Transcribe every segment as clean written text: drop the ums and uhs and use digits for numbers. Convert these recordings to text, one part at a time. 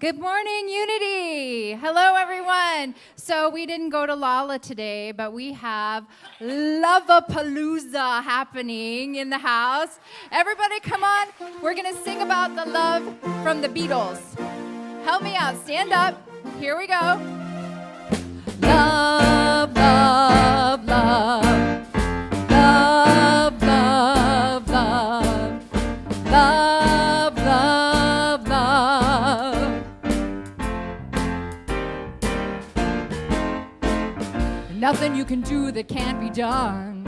Good morning, Unity. Hello, everyone. So we didn't go to Lala today, but we have Lovapalooza happening in the house. Everybody, come on. We're going to sing about the love from the Beatles. Help me out. Stand up. Here we go. Love, love, love. Love, love, love. Love, love, love. Nothing you can do that can't be done.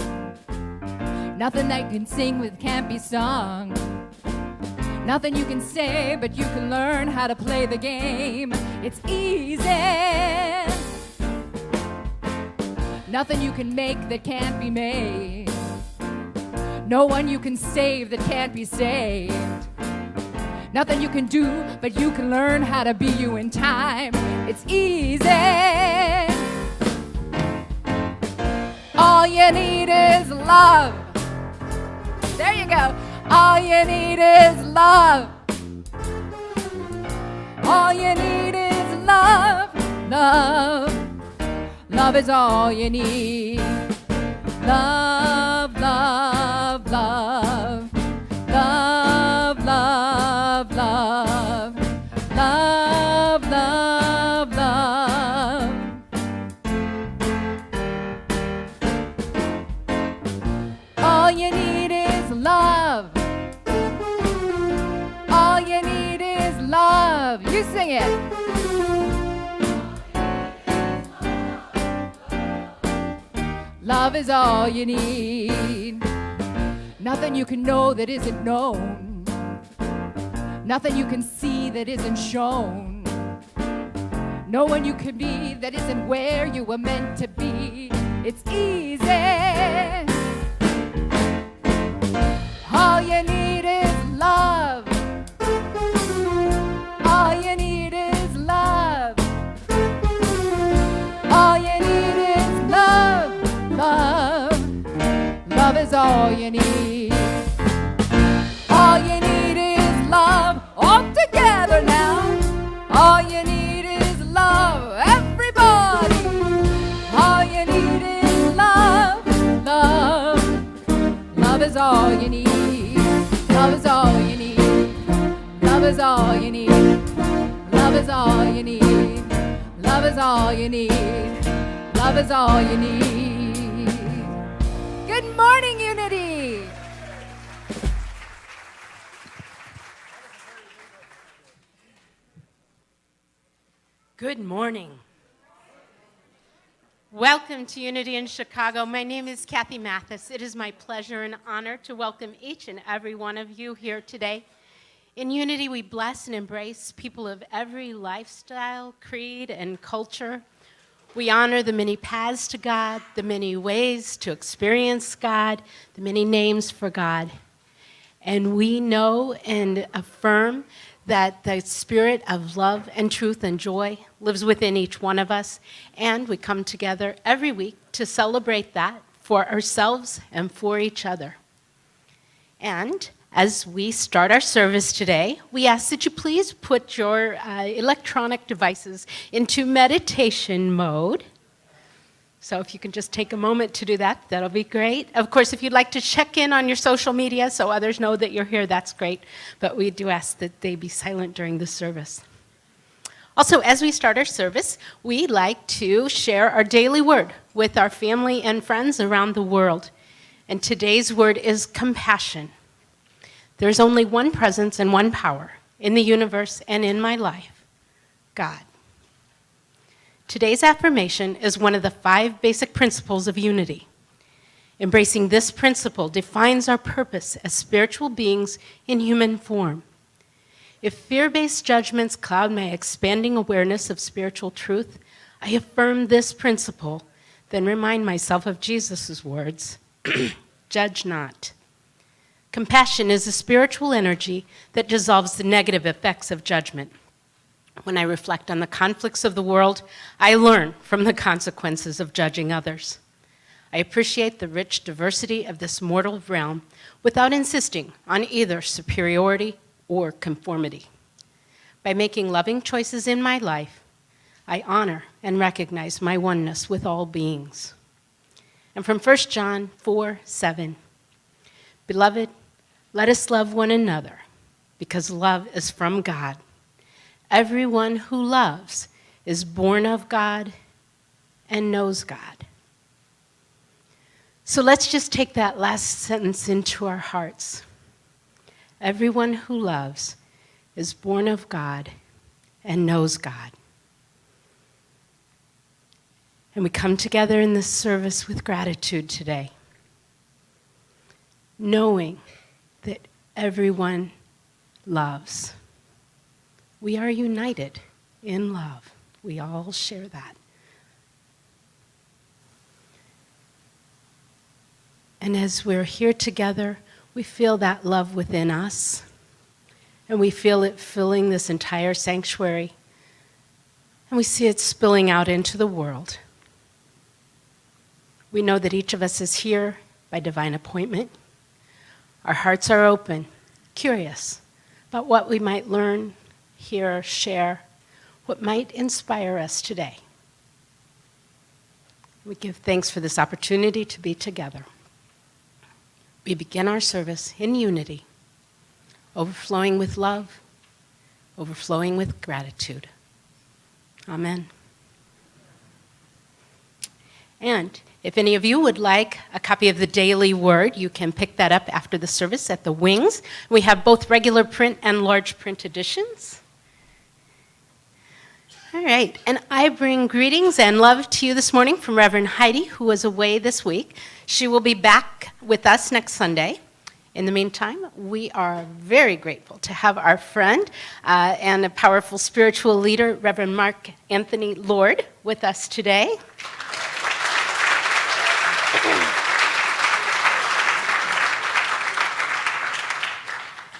Nothing that you can sing with can't be sung. Nothing you can say, but you can learn how to play the game. It's easy. Nothing you can make that can't be made. No one you can save that can't be saved. Nothing you can do, but you can learn how to be you in time. It's easy. All you need is love. There you go. All you need is love. All you need is love. Love. Love is all you need. Love, love, love. Love, love, love. Love, love, love. All you need is love. All you need is love. You sing it. Love is all you need. Nothing you can know that isn't known. Nothing you can see that isn't shown. No one you can be that isn't where you were meant to be. It's easy. All you need is love. All you need is love. All you need is love. Love. Love is all you need. All you need is love. All together now. All you need is love. Everybody. All you need is love. Love. Love is all you need. Love is all you need. Love is all you need. Love is all you need. Love is all you need. Love is all you need. Good morning, Unity. Good morning. Welcome to Unity in Chicago. My name is Kathy Mathis. It is my pleasure and honor to welcome each and every one of you here today. In Unity, we bless and embrace people of every lifestyle, creed, and culture. We honor the many paths to God, the many ways to experience God, the many names for God. And we know and affirm that the spirit of love and truth and joy lives within each one of us. And we come together every week to celebrate that for ourselves and for each other. And as we start our service today, we ask that you please put your electronic devices into meditation mode. So if you can just take a moment to do that, that'll be great. Of course, if you'd like to check in on your social media so others know that you're here, that's great. But we do ask that they be silent during the service. Also, as we start our service, we like to share our daily word with our family and friends around the world. And today's word is compassion. There's only one presence and one power in the universe and in my life, God. Today's affirmation is one of the 5 basic principles of unity. Embracing this principle defines our purpose as spiritual beings in human form. If fear-based judgments cloud my expanding awareness of spiritual truth, I affirm this principle, then remind myself of Jesus' words, judge not. Compassion is a spiritual energy that dissolves the negative effects of judgment. When I reflect on the conflicts of the world, I learn from the consequences of judging others. I appreciate the rich diversity of this mortal realm without insisting on either superiority or conformity. By making loving choices in my life, I honor and recognize my oneness with all beings. And from 1 John 4:7, beloved, let us love one another, because love is from God. Everyone who loves is born of God and knows God. So let's just take that last sentence into our hearts. Everyone who loves is born of God and knows God. And we come together in this service with gratitude today, knowing that everyone loves. We are united in love. We all share that. And as we're here together, we feel that love within us, and we feel it filling this entire sanctuary, and we see it spilling out into the world. We know that each of us is here by divine appointment. Our hearts are open, curious about what we might learn, hear, share, what might inspire us today. We give thanks for this opportunity to be together. We begin our service in unity, overflowing with love, overflowing with gratitude. Amen. And if any of you would like a copy of the Daily Word, you can pick that up after the service at the wings. We have both regular print and large print editions. All right, and I bring greetings and love to you this morning from Reverend Heidi, who was away this week. She will be back with us next Sunday. In the meantime, we are very grateful to have our friend and a powerful spiritual leader, Rev Mark Anthony Lord, with us today.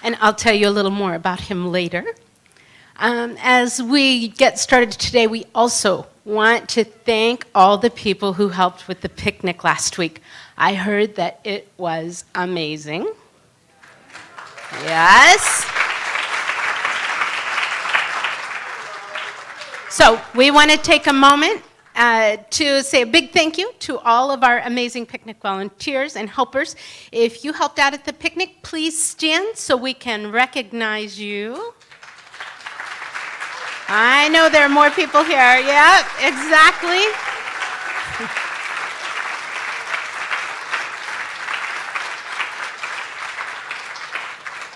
And I'll tell you a little more about him later. As we get started today, we also want to thank all the people who helped with the picnic last week. I heard that it was amazing. Yes. So we want to take a moment to say a big thank you to all of our amazing picnic volunteers and helpers. If you helped out at the picnic, please stand so we can recognize you. I know there are more people here. Yeah, exactly.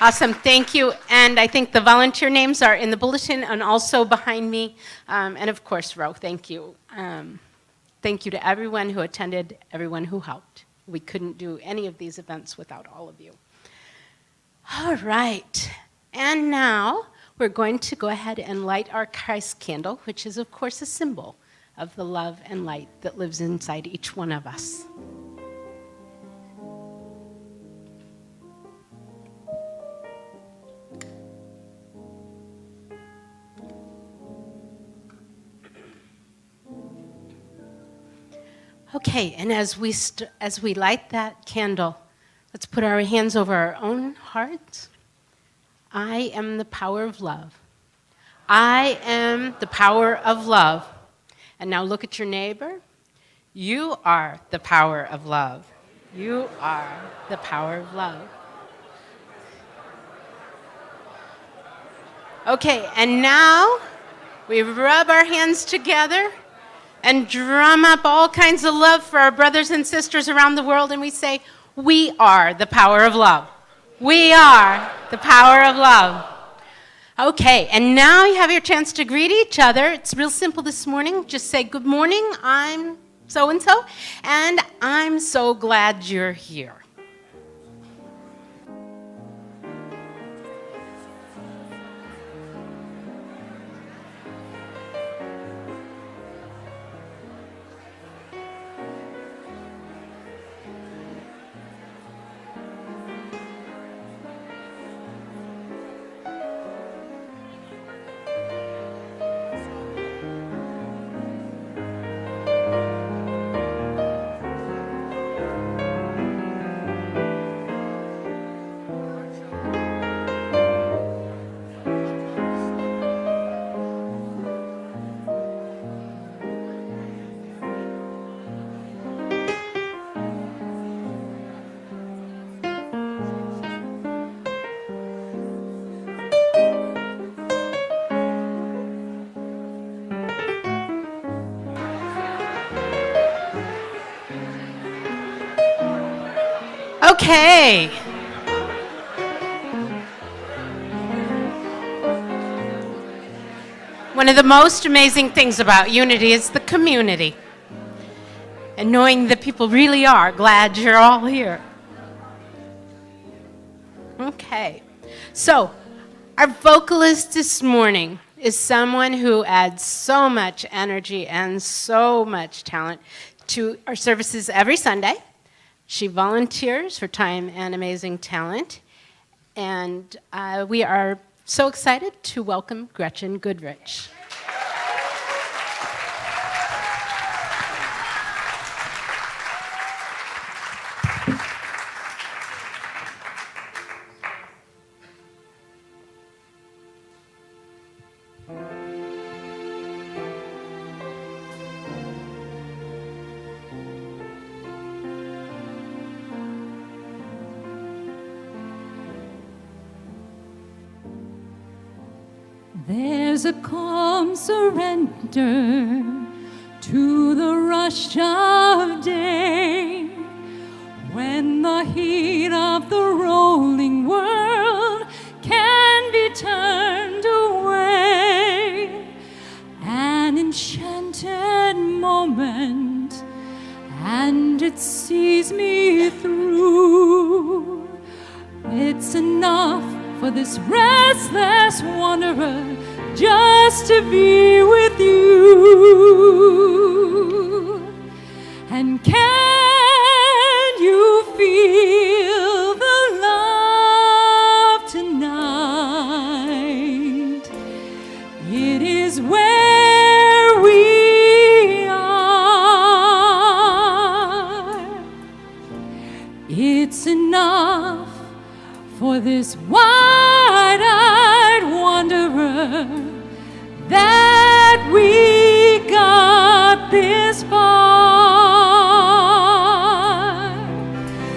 Awesome, thank you. And I think the volunteer names are in the bulletin and also behind me. And of course, Ro, thank you. Thank you to everyone who attended, everyone who helped. We couldn't do any of these events without all of you. All right, and now we're going to go ahead and light our Christ candle, which is, of course, a symbol of the love and light that lives inside each one of us. Okay, and as we light that candle, let's put our hands over our own hearts. I am the power of love. I am the power of love. And now look at your neighbor. You are the power of love. You are the power of love. Okay, and now we rub our hands together and drum up all kinds of love for our brothers and sisters around the world, and we say, we are the power of love. We are the power of love. Okay, and now you have your chance to greet each other. It's real simple this morning. Just say, good morning, I'm so-and-so, and I'm so glad you're here. Okay. One of the most amazing things about Unity is the community. And knowing that people really are glad you're all here. Okay. So, our vocalist this morning is someone who adds so much energy and so much talent to our services every Sunday. She volunteers for Time and Amazing Talent. And we are so excited to welcome Gretchen Goodrich. There's a calm surrender to the rush of day when the heat of the rolling world can be turned away. An enchanted moment, and it sees me through. It's enough for this restless wanderer just to be with you. And can you feel the love tonight? It is where we are. It's enough for this wide-eyed wanderer that we got this far.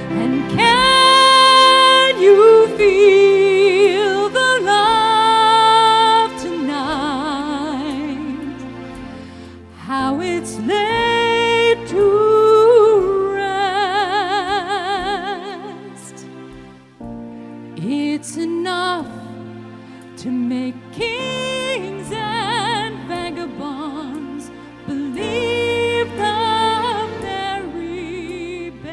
And can you feel the love tonight? How it's laid to rest. It's enough to make kings and vagabonds believe the very best.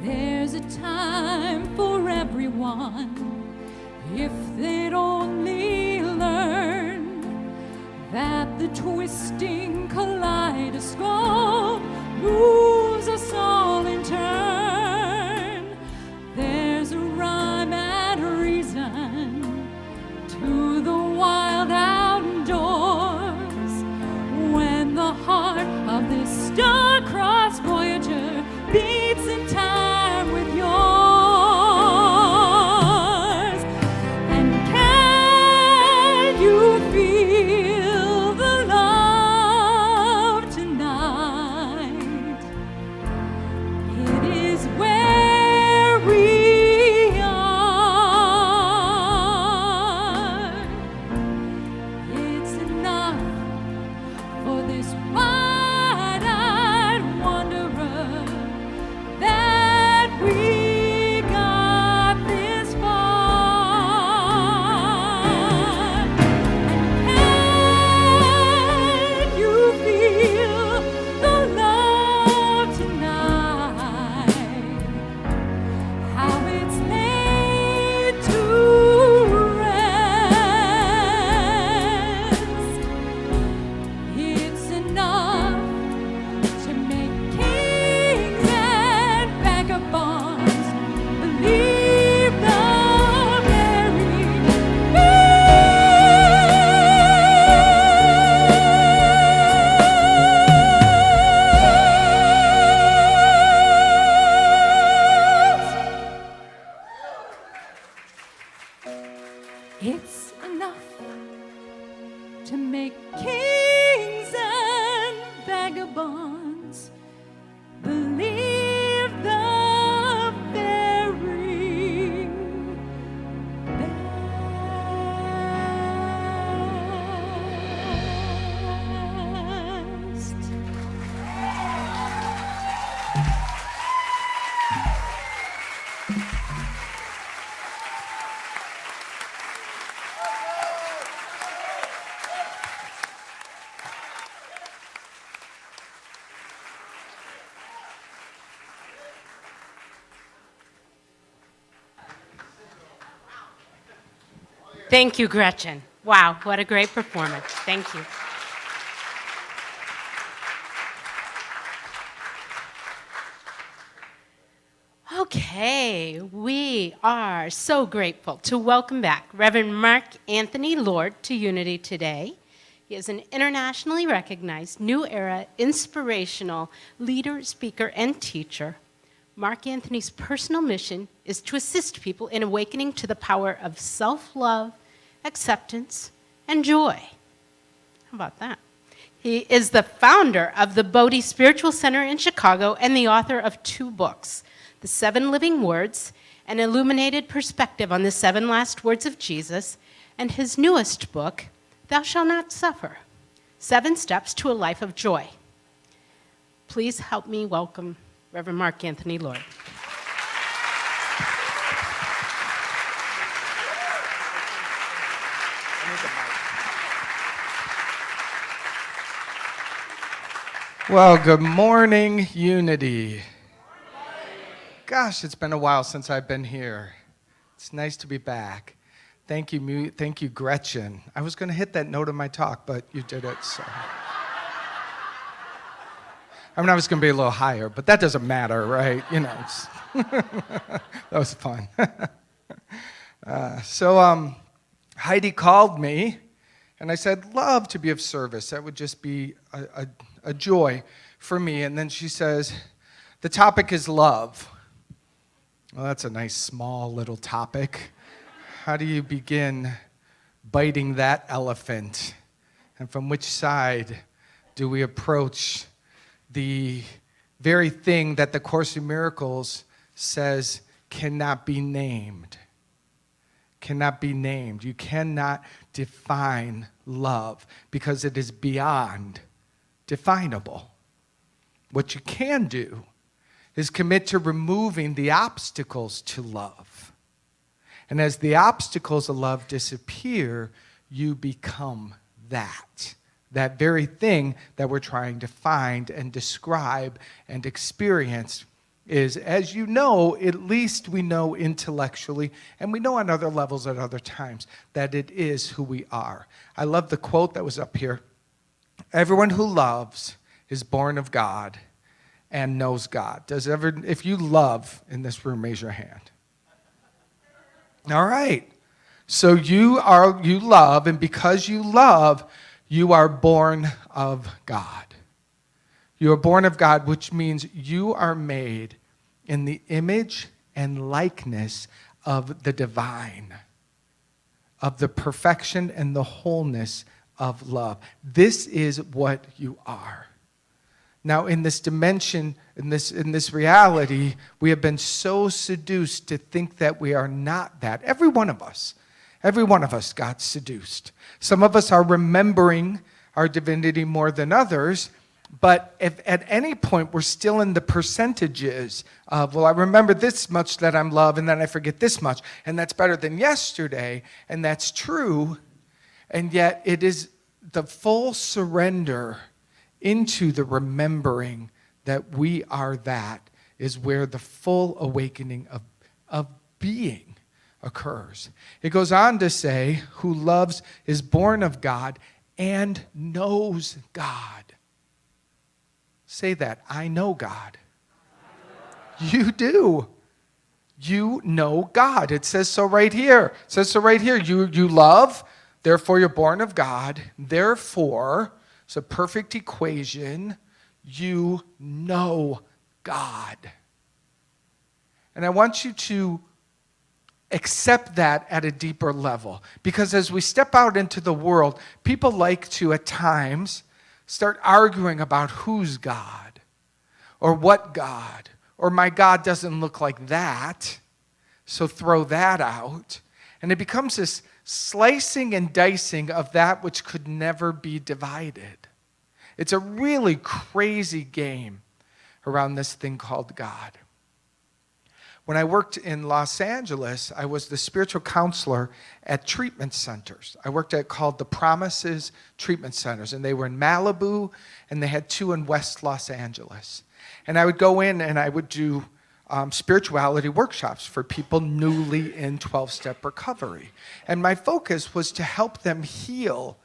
There's a time for everyone if they'd only learn that the twisting kaleidoscope moves us all in turn. There's a rhyme and reason to the wild outdoors when the heart of this star-crossed voyager beats in time with yours. It's enough to make kings and vagabonds believe the Thank you, Gretchen. Wow, what a great performance. Thank you. Okay, we are so grateful to welcome back Reverend Mark Anthony Lord to Unity today. He is an internationally recognized New Era inspirational leader, speaker, and teacher. Mark Anthony's personal mission is to assist people in awakening to the power of self-love, acceptance, and joy. How about that? He is the founder of the Bodhi Spiritual Center in Chicago and the author of 2 books, The 7 Living Words, An Illuminated Perspective on the 7 Last Words of Jesus, and his newest book, Thou Shalt Not Suffer, 7 Steps to a Life of Joy. Please help me welcome Reverend Mark Anthony Lord. Well, good morning, Unity. Gosh, it's been a while since I've been here. It's nice to be back. Thank you, Gretchen. I was going to hit that note in my talk, but you did it, so. I mean, I was going to be a little higher, but that doesn't matter, right? You know, that was fun. So Heidi called me, and I said, love to be of service. That would just be a joy for me. And then she says, the topic is love. Well, that's a nice, small, little topic. How do you begin biting that elephant? And from which side do we approach the very thing that the Course in Miracles says cannot be named? Cannot be named. You cannot define love because it is beyond definable. What you can do is commit to removing the obstacles to love. And as the obstacles of love disappear, you become that very thing that we're trying to find and describe and experience is, as you know, at least we know intellectually, and we know on other levels at other times, that it is who we are. I love the quote that was up here. Everyone who loves is born of God and knows God. If you love in this room, raise your hand. All right. So you love, and because you love, you are born of God. You are born of God, which means you are made in the image and likeness of the divine, of the perfection and the wholeness of love. This is what you are. Now, in this dimension, in this reality, we have been so seduced to think that we are not that. Every one of us got seduced. Some of us are remembering our divinity more than others, but if at any point we're still in the percentages of, well, I remember this much that I'm loved, and then I forget this much, and that's better than yesterday, and that's true, and yet it is the full surrender into the remembering that we are that is where the full awakening of being occurs. It goes on to say, who loves is born of God and knows God. Say that, I know God. You do. You know God. It says so right here. It says so right here. You love, therefore you're born of God. Therefore, it's a perfect equation. You know God. And I want you to accept that at a deeper level. Because as we step out into the world, people like to, at times, start arguing about who's God, or what God, or my God doesn't look like that, so throw that out. And it becomes this slicing and dicing of that which could never be divided. It's a really crazy game around this thing called God. When I worked in Los Angeles, I was the spiritual counselor at treatment centers. I worked at called the Promises Treatment Centers, and they were in Malibu, and they had 2 in West Los Angeles. And I would go in and I would do spirituality workshops for people newly in 12-step recovery. And my focus was to help them heal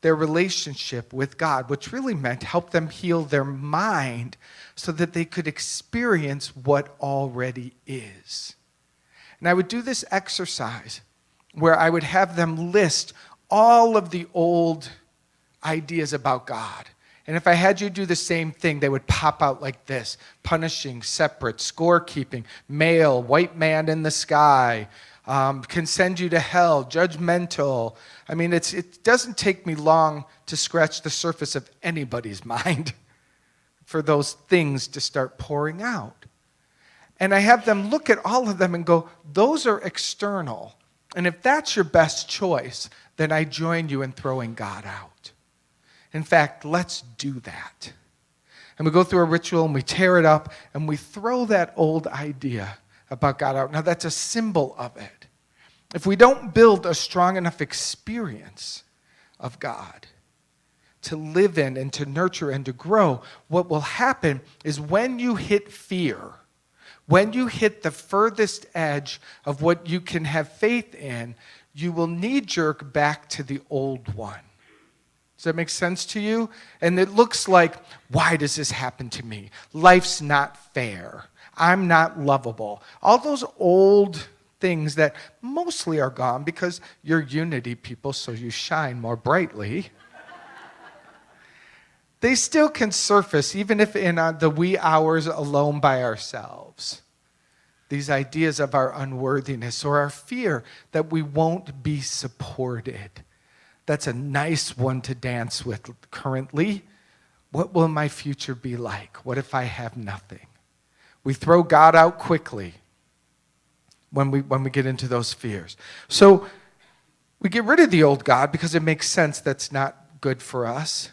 their relationship with God, which really meant help them heal their mind so that they could experience what already is. And I would do this exercise where I would have them list all of the old ideas about God. And if I had you do the same thing, they would pop out like this: punishing, separate, scorekeeping, male, white man in the sky, can send you to hell, judgmental. I mean, it doesn't take me long to scratch the surface of anybody's mind for those things to start pouring out. And I have them look at all of them and go, those are external. And if that's your best choice, then I join you in throwing God out. In fact, let's do that. And we go through a ritual and we tear it up and we throw that old idea about God out. Now, that's a symbol of it. If we don't build a strong enough experience of God to live in and to nurture and to grow, what will happen is when you hit fear, when you hit the furthest edge of what you can have faith in, you will knee-jerk back to the old one. Does that make sense to you? And it looks like, why does this happen to me? Life's not fair. I'm not lovable. All those old things that mostly are gone because you're unity people, so you shine more brightly. They still can surface, even if in the wee hours alone by ourselves. These ideas of our unworthiness or our fear that we won't be supported. That's a nice one to dance with currently. What will my future be like? What if I have nothing? We throw God out quickly when we get into those fears. So we get rid of the old God because it makes sense that's not good for us.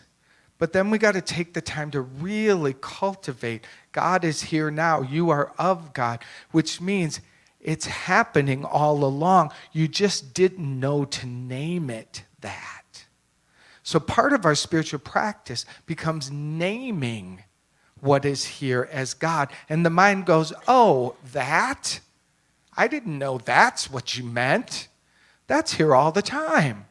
But then we got to take the time to really cultivate. God is here now. You are of God, which means it's happening all along. You just didn't know to name it that. So part of our spiritual practice becomes naming what is here as God. And the mind goes, oh, that? I didn't know that's what you meant. That's here all the time.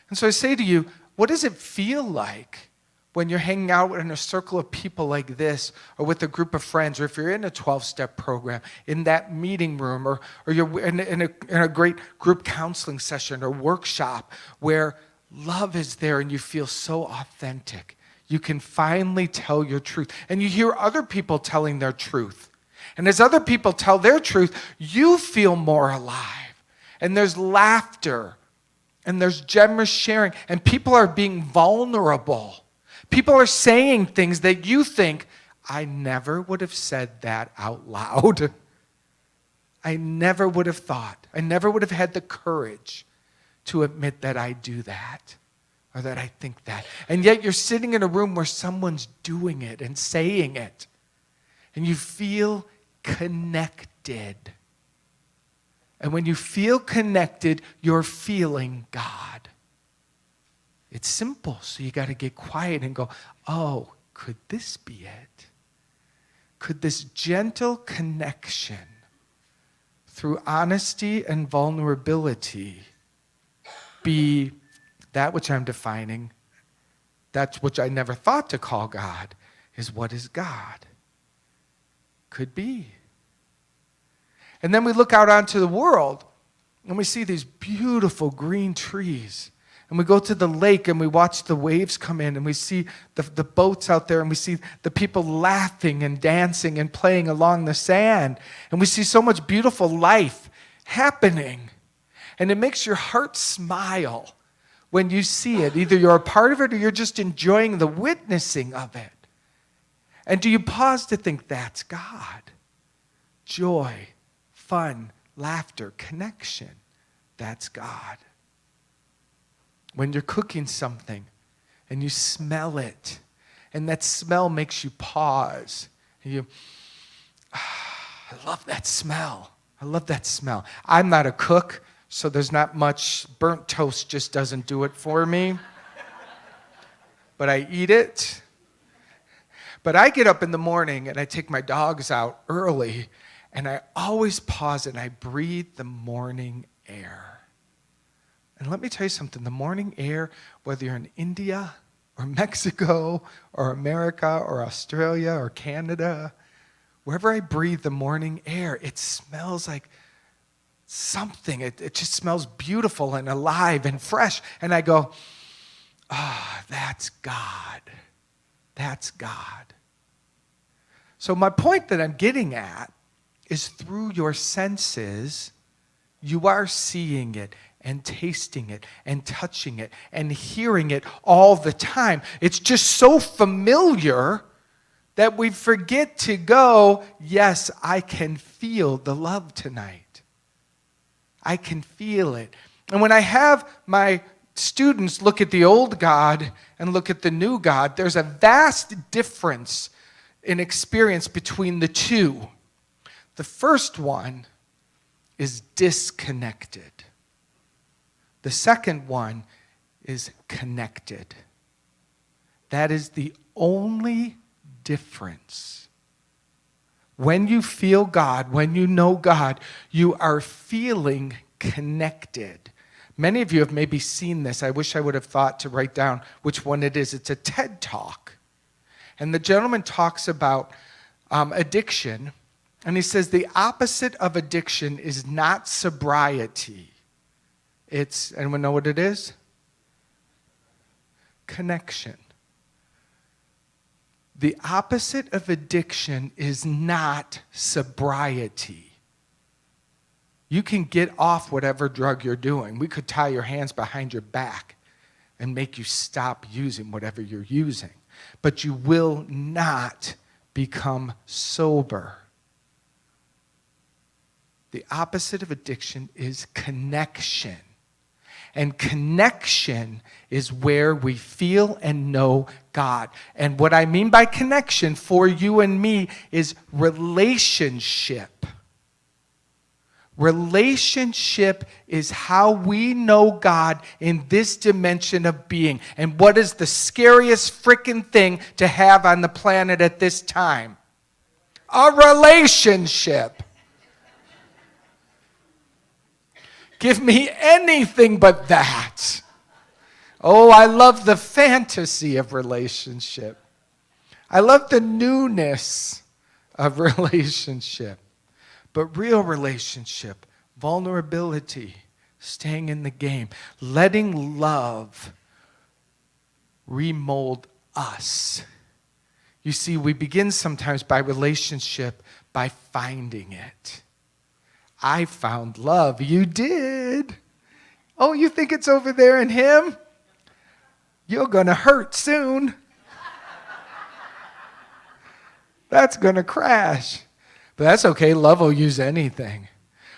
And so I say to you, what does it feel like when you're hanging out in a circle of people like this, or with a group of friends, or if you're in a 12-step program, in that meeting room, or you're in a great group counseling session or workshop where love is there and you feel so authentic. You can finally tell your truth. And you hear other people telling their truth. And as other people tell their truth, you feel more alive. And there's laughter. And there's generous sharing. And people are being vulnerable. People are saying things that you think, I never would have said that out loud. I never would have thought. I never would have had the courage to admit that I do that or that I think that. And yet you're sitting in a room where someone's doing it and saying it. And you feel connected. And when you feel connected, you're feeling God. It's simple, so you got to get quiet and go, oh, could this be it? Could this gentle connection through honesty and vulnerability be that which I'm defining, that which I never thought to call God, is what is God? Could be. And then we look out onto the world and we see these beautiful green trees. And we go to the lake and we watch the waves come in and we see the boats out there and we see the people laughing and dancing and playing along the sand. And we see so much beautiful life happening. And it makes your heart smile when you see it. Either you're a part of it or you're just enjoying the witnessing of it. And do you pause to think that's God? Joy, fun, laughter, connection. That's God. When you're cooking something and you smell it, and that smell makes you pause. And you, I love that smell. I love that smell. I'm not a cook, so there's not much. Burnt toast just doesn't do it for me. But I eat it. But I get up in the morning and I take my dogs out early, and I always pause and I breathe the morning air. And let me tell you something, the morning air, whether you're in India or Mexico or America or Australia or Canada, wherever I breathe the morning air, it smells like something. It just smells beautiful and alive and fresh. And I go, that's God. That's God. So my point that I'm getting at is through your senses, you are seeing it and tasting it and touching it and hearing it all the time. It's just so familiar that we forget to go, yes, I can feel the love tonight. I can feel it. And when I have my students look at the old God and look at the new God, there's a vast difference in experience between the two. The first one is disconnected. The second one is connected. That is the only difference. When you feel God, when you know God, you are feeling connected. Many of you have maybe seen this. I wish I would have thought to write down which one it is. It's a TED Talk. And the gentleman talks about addiction. And he says the opposite of addiction is not sobriety. It's, anyone know what it is? Connection. The opposite of addiction is not sobriety. You can get off whatever drug you're doing. We could tie your hands behind your back and make you stop using whatever you're using. But you will not become sober. The opposite of addiction is connection. And connection is where we feel and know God. And what I mean by connection for you and me is relationship. Relationship is how we know God in this dimension of being. And what is the scariest freaking thing to have on the planet at this time? A relationship. Give me anything but that. Oh, I love the fantasy of relationship. I love the newness of relationship. But real relationship, vulnerability, staying in the game, letting love remold us. You see, we begin sometimes by relationship by finding it. I found love. You did. Oh, you think it's over there in him? You're going to hurt soon. That's going to crash. But that's okay. Love will use anything.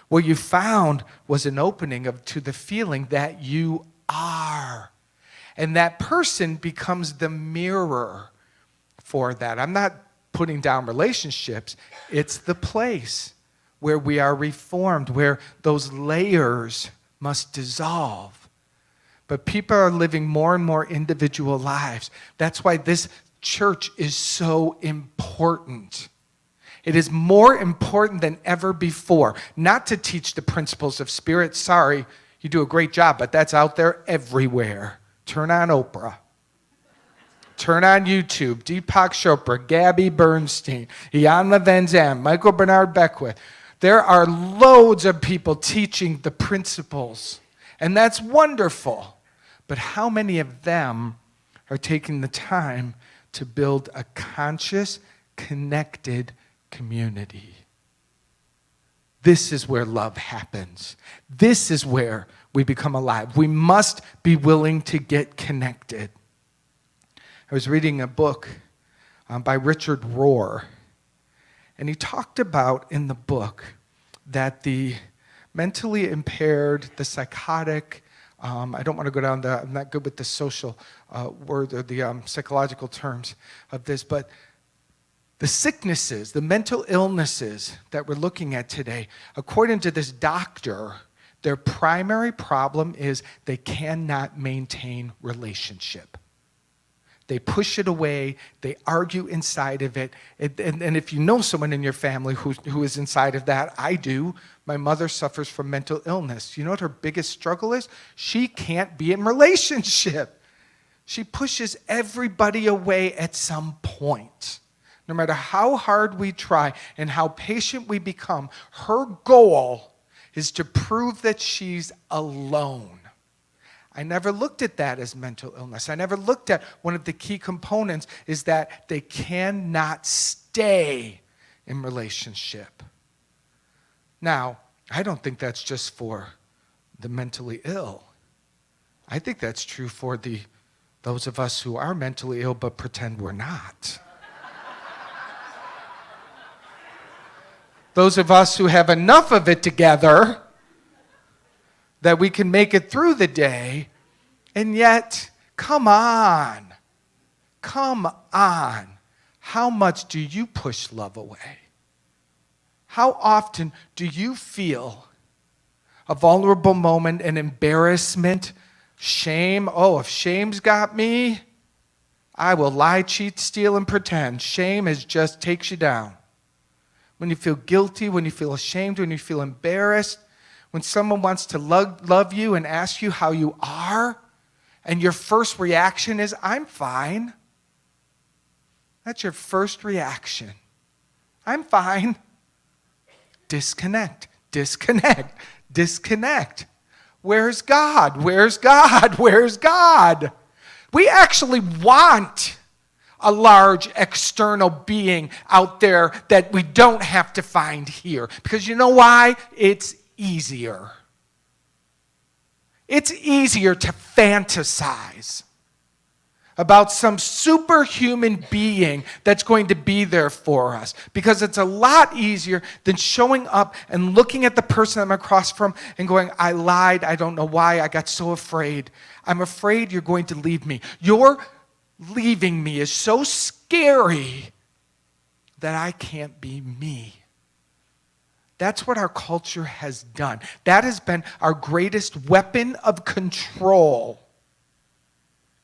What you found was an opening to the feeling that you are. And that person becomes the mirror for that. I'm not putting down relationships. It's the place where we are reformed, where those layers must dissolve. But people are living more and more individual lives. That's why this church is so important. It is more important than ever before, not to teach the principles of spirit. Sorry, you do a great job, but that's out there everywhere. Turn on Oprah. Turn on YouTube. Deepak Chopra, Gabby Bernstein, Iyanla Vanzant, Michael Bernard Beckwith. There are loads of people teaching the principles, and that's wonderful. But how many of them are taking the time to build a conscious, connected community? This is where love happens. This is where we become alive. We must be willing to get connected. I was reading a book by Richard Rohr. And he talked about in the book that the mentally impaired, the psychotic, I don't want to go down the, I'm not good with the social word or the psychological terms of this, but the sicknesses, the mental illnesses that we're looking at today, according to this doctor, their primary problem is they cannot maintain relationship. They push it away. They argue inside of it. And if you know someone in your family who is inside of that, I do. My mother suffers from mental illness. You know what her biggest struggle is? She can't be in relationship. She pushes everybody away at some point. No matter how hard we try and how patient we become, her goal is to prove that she's alone. I never looked at that as mental illness. I never looked at one of the key components is that they cannot stay in relationship. Now, I don't think that's just for the mentally ill. I think that's true for those of us who are mentally ill but pretend we're not. Those of us who have enough of it together that we can make it through the day, and yet, come on. How much do you push love away? How often do you feel a vulnerable moment, an embarrassment, shame? Oh, if shame's got me, I will lie, cheat, steal, and pretend. Shame just takes you down. When you feel guilty, when you feel ashamed, when you feel embarrassed, when someone wants to love you and ask you how you are, and your first reaction is, I'm fine. That's your first reaction. I'm fine. Disconnect. Where's God? Where's God? We actually want a large external being out there that we don't have to find here. Because you know why? It's easier. It's easier to fantasize about some superhuman being that's going to be there for us. Because it's a lot easier than showing up and looking at the person I'm across from and going, I lied, I don't know why, I got so afraid. I'm afraid you're going to leave me. Your leaving me is so scary that I can't be me. That's what our culture has done. That has been our greatest weapon of control,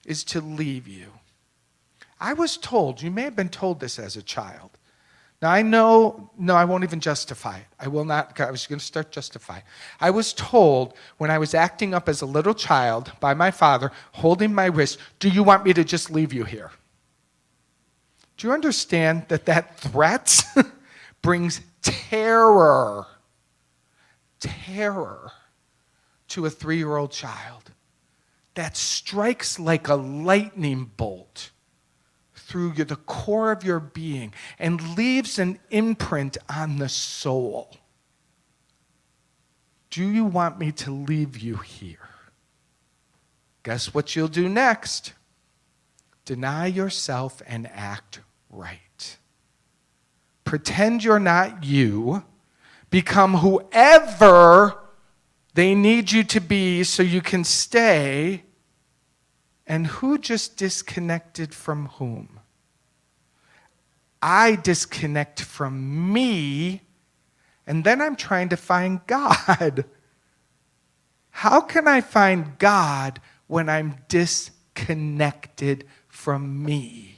is to leave you. I was told, you may have been told this as a child. Now I won't even justify it. I will not, I was going to start justifying. I was told when I was acting up as a little child by my father, holding my wrist, do you want me to just leave you here? Do you understand that threat brings terror to a 3-year-old child? That strikes like a lightning bolt through the core of your being and leaves an imprint on the soul. Do you want me to leave you here? Guess what you'll do next? Deny yourself and act right. Pretend you're not you. Become whoever they need you to be so you can stay. And who just disconnected from whom? I disconnect from me, and then I'm trying to find God. How can I find God when I'm disconnected from me?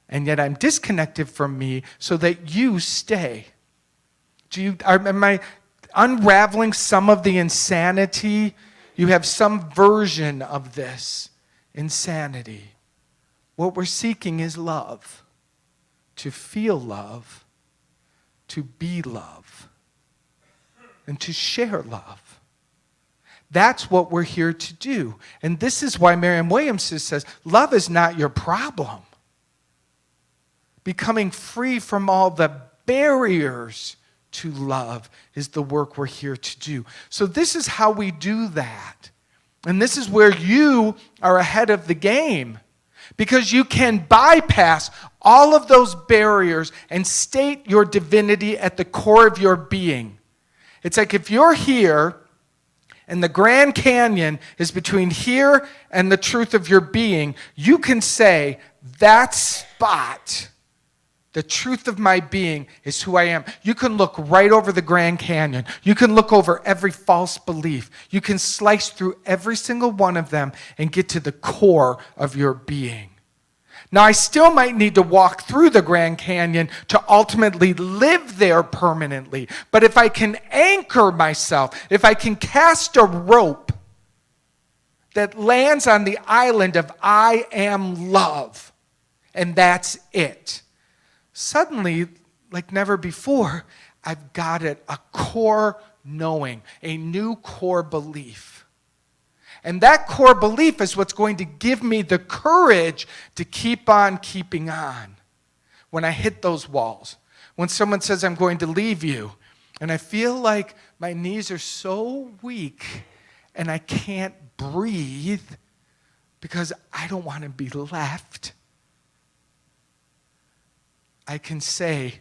And yet I'm disconnected from me so that you stay. Am I unraveling some of the insanity? You have some version of this insanity. What we're seeking is love. To feel love, to be love, and to share love. That's what we're here to do. And this is why Marianne Williamson says, love is not your problem. Becoming free from all the barriers to love is the work we're here to do. So this is how we do that. And this is where you are ahead of the game. Because you can bypass all of those barriers and state your divinity at the core of your being. It's like if you're here and the Grand Canyon is between here and the truth of your being, you can say, that spot, the truth of my being is who I am. You can look right over the Grand Canyon. You can look over every false belief. You can slice through every single one of them and get to the core of your being. Now, I still might need to walk through the Grand Canyon to ultimately live there permanently. But if I can anchor myself, if I can cast a rope that lands on the island of I am love, and that's it, suddenly, like never before, I've got it, a core knowing, a new core belief. And that core belief is what's going to give me the courage to keep on keeping on when I hit those walls. When someone says, I'm going to leave you, and I feel like my knees are so weak and I can't breathe because I don't want to be left, I can say,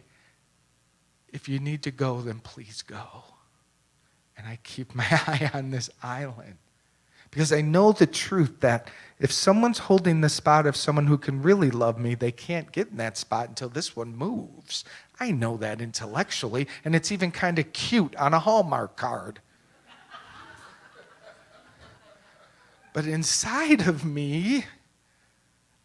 if you need to go, then please go. And I keep my eye on this island. Because I know the truth that if someone's holding the spot of someone who can really love me, they can't get in that spot until this one moves. I know that intellectually, and it's even kind of cute on a Hallmark card. But inside of me,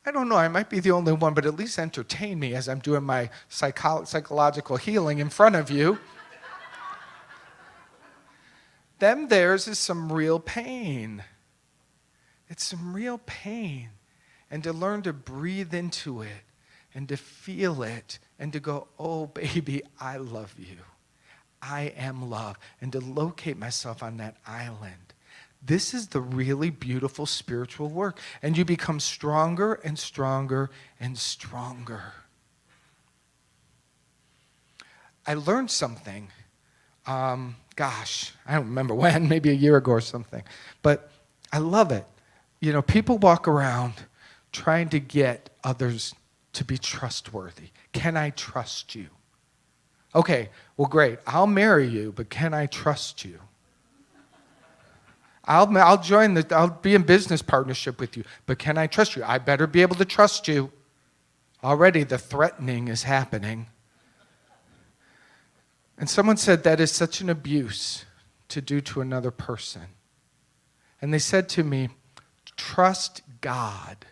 I don't know, I might be the only one, but at least entertain me as I'm doing my psychological healing in front of you. Theirs is some real pain. It's some real pain. And to learn to breathe into it and to feel it and to go, oh, baby, I love you. I am love. And to locate myself on that island. This is the really beautiful spiritual work. And you become stronger and stronger and stronger. I learned something. I don't remember when, maybe a year ago or something. But I love it. You know, people walk around trying to get others to be trustworthy. Can I trust you? Okay, well, great. I'll marry you, but can I trust you? I'll be in business partnership with you, but can I trust you? I better be able to trust you. Already the threatening is happening. And someone said that is such an abuse to do to another person. And they said to me, trust God,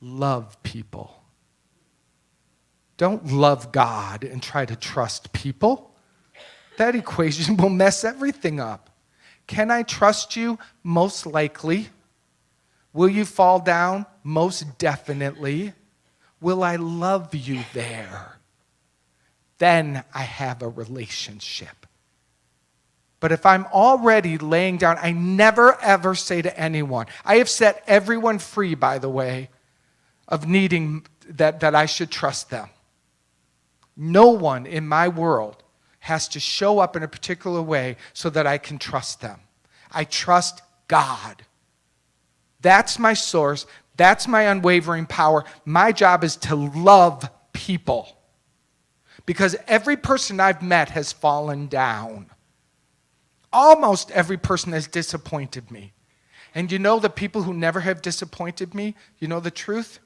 love people. Don't love God and try to trust people. That equation will mess everything up. Can I trust you? Most likely. Will you fall down? Most definitely. Will I love you there? Then I have a relationship. But if I'm already laying down, I never ever say to anyone, I have set everyone free, by the way, of needing that I should trust them. No one in my world has to show up in a particular way so that I can trust them. I trust God. That's my source. That's my unwavering power. My job is to love people. Because every person I've met has fallen down. Almost every person has disappointed me. And you know the people who never have disappointed me, you know the truth?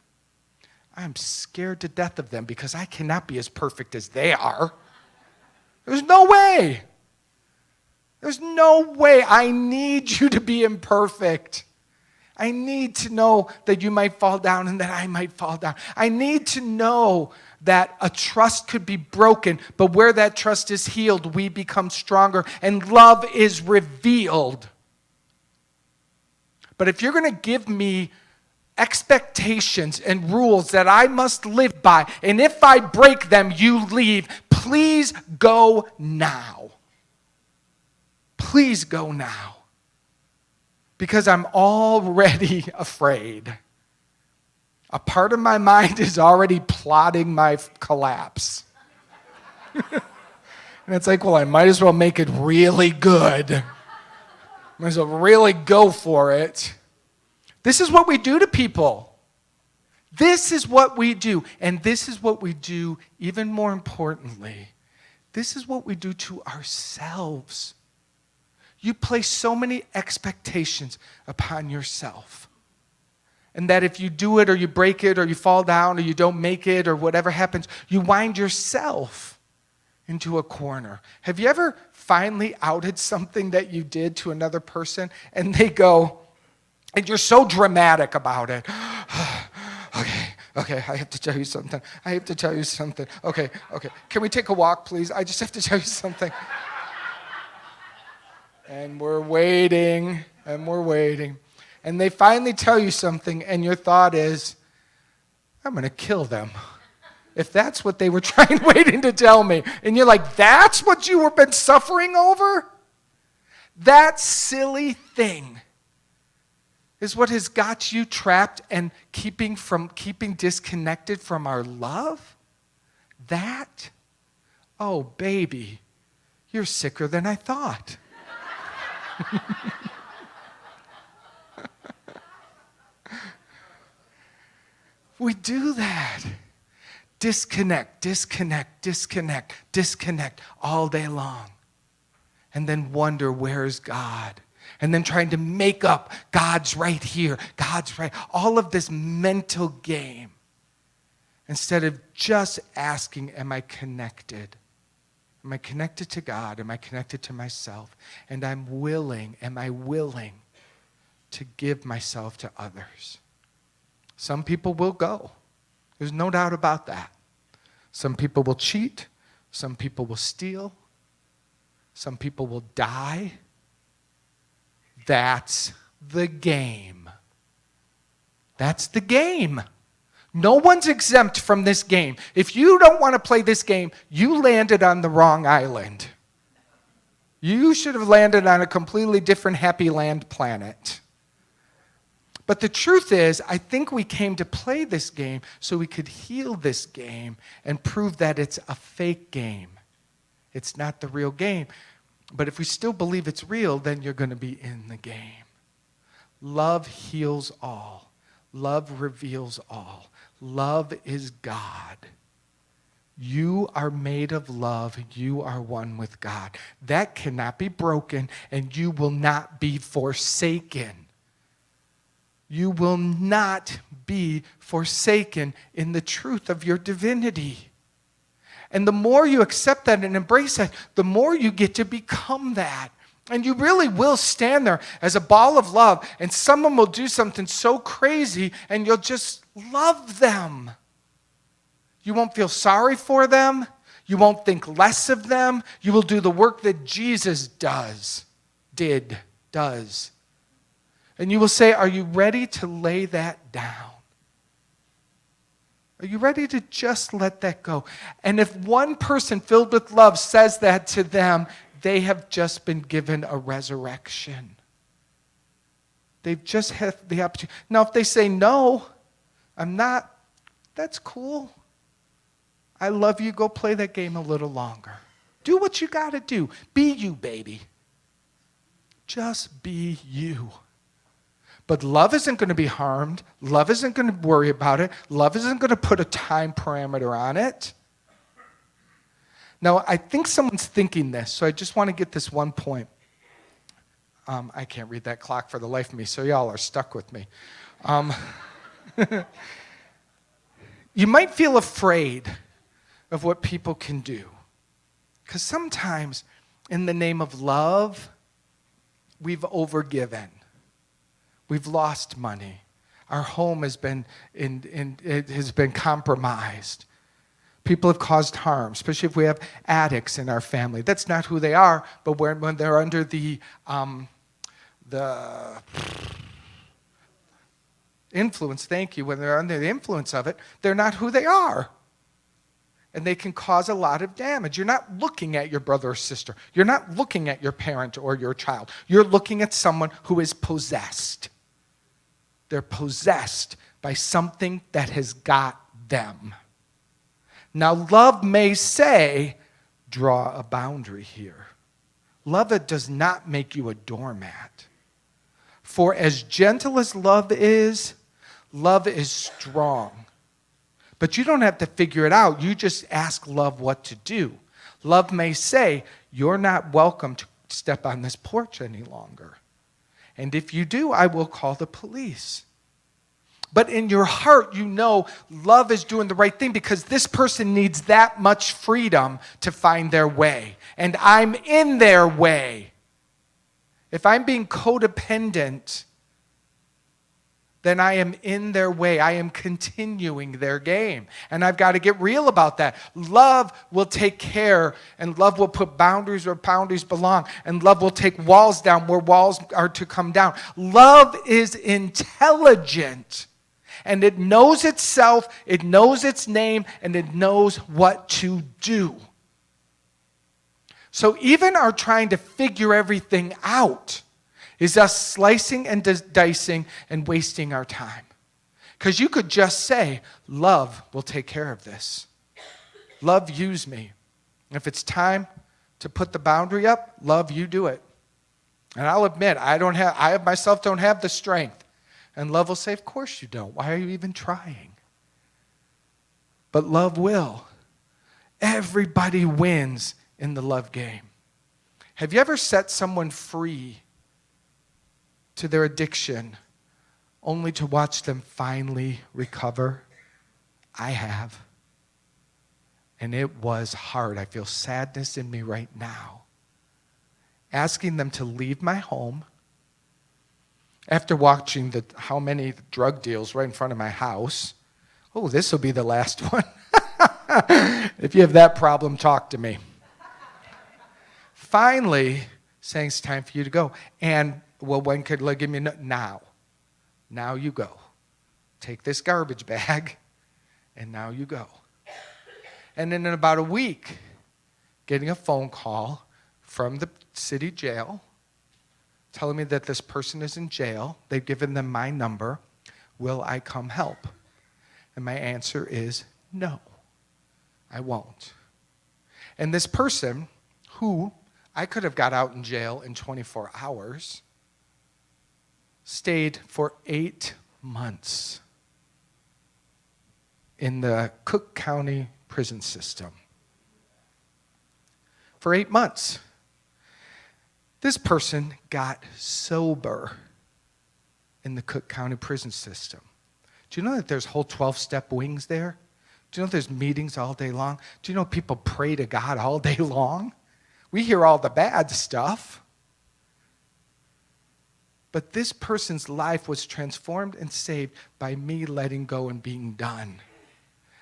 I'm scared to death of them because I cannot be as perfect as they are. There's no way. There's no way. I need you to be imperfect. I need to know that you might fall down and that I might fall down. I need to know that a trust could be broken, but where that trust is healed, we become stronger and love is revealed. But if you're going to give me expectations and rules that I must live by, and if I break them, you leave, please go now. Please go now. Because I'm already afraid. A part of my mind is already plotting my collapse. And it's like, well, I might as well make it really good. Might as well really go for it. This is what we do to people. This is what we do. And this is what we do, even more importantly, this is what we do to ourselves. You place so many expectations upon yourself. And that if you do it or you break it or you fall down or you don't make it or whatever happens, you wind yourself into a corner. Have you ever finally outed something that you did to another person and they go, and you're so dramatic about it. Okay, I have to tell you something. I have to tell you something. Okay. Can we take a walk, please? I just have to tell you something. And we're waiting, and we're waiting. And they finally tell you something, and your thought is, I'm going to kill them. If that's what they were waiting to tell me. And you're like, that's what you have been suffering over? That silly thing is what has got you trapped and keeping disconnected from our love? That? Oh, baby, you're sicker than I thought. We do that. Disconnect all day long. And then wonder, where's God? And then trying to make up, God's right here, God's right. All of this mental game. Instead of just asking, am I connected? Am I connected to God? Am I connected to myself? And am I willing to give myself to others? Some people will go. There's no doubt about that. Some people will cheat. Some people will steal. Some people will die. That's the game. That's the game. No one's exempt from this game. If you don't want to play this game, you landed on the wrong island. You should have landed on a completely different happy land planet. But the truth is, I think we came to play this game so we could heal this game and prove that it's a fake game. It's not the real game. But if we still believe it's real, then you're going to be in the game. Love heals all. Love reveals all. Love is God. You are made of love. You are one with God. That cannot be broken, and you will not be forsaken. You will not be forsaken in the truth of your divinity. And the more you accept that and embrace that, the more you get to become that. And you really will stand there as a ball of love, and someone will do something so crazy, and you'll just love them. You won't feel sorry for them. You won't think less of them. You will do the work that Jesus does. And you will say, are you ready to lay that down? Are you ready to just let that go? And if one person filled with love says that to them, they have just been given a resurrection. They've just had the opportunity. Now, if they say, no, I'm not, that's cool. I love you. Go play that game a little longer. Do what you got to do. Be you, baby. Just be you. But love isn't going to be harmed. Love isn't going to worry about it. Love isn't going to put a time parameter on it. Now, I think someone's thinking this, so I just want to get this one point. I can't read that clock for the life of me, so y'all are stuck with me. You might feel afraid of what people can do. Because sometimes, in the name of love, we've overgiven. We've lost money. Our home has been compromised. People have caused harm, especially if we have addicts in our family. That's not who they are, but when they're under the influence, thank you, when they're under the influence of it, they're not who they are. And they can cause a lot of damage. You're not looking at your brother or sister. You're not looking at your parent or your child. You're looking at someone who is possessed. They're possessed by something that has got them. Now, love may say, draw a boundary here. Love does not make you a doormat. For as gentle as love is strong. But you don't have to figure it out. You just ask love what to do. Love may say, you're not welcome to step on this porch any longer. And if you do, I will call the police. But in your heart, you know love is doing the right thing because this person needs that much freedom to find their way. And I'm in their way. If I'm being codependent, then I am in their way. I am continuing their game. And I've got to get real about that. Love will take care, and love will put boundaries where boundaries belong, and love will take walls down where walls are to come down. Love is intelligent, and it knows itself, it knows its name, and it knows what to do. So even our trying to figure everything out is us slicing and dicing and wasting our time. Because you could just say, love will take care of this. Love, use me. If it's time to put the boundary up, love, you do it. And I'll admit, I myself don't have the strength. And love will say, of course you don't. Why are you even trying? But love will. Everybody wins in the love game. Have you ever set someone free to their addiction only to watch them finally recover? I have. And it was hard. I feel sadness in me right now. Asking them to leave my home after watching how many drug deals right in front of my house. Oh, this will be the last one. If you have that problem, talk to me. Finally, saying it's time for you to go. And, well, when could they give me now? Now you go. Take this garbage bag, and now you go. And then in about a week, getting a phone call from the city jail telling me that this person is in jail. They've given them my number. Will I come help? And my answer is no, I won't. And this person, who I could have got out in jail in 24 hours, stayed for 8 months in the Cook County prison system. For 8 months. This person got sober in the Cook County prison system. Do you know that there's whole 12-step wings there? Do you know there's meetings all day long? Do you know people pray to God all day long? We hear all the bad stuff. But this person's life was transformed and saved by me letting go and being done.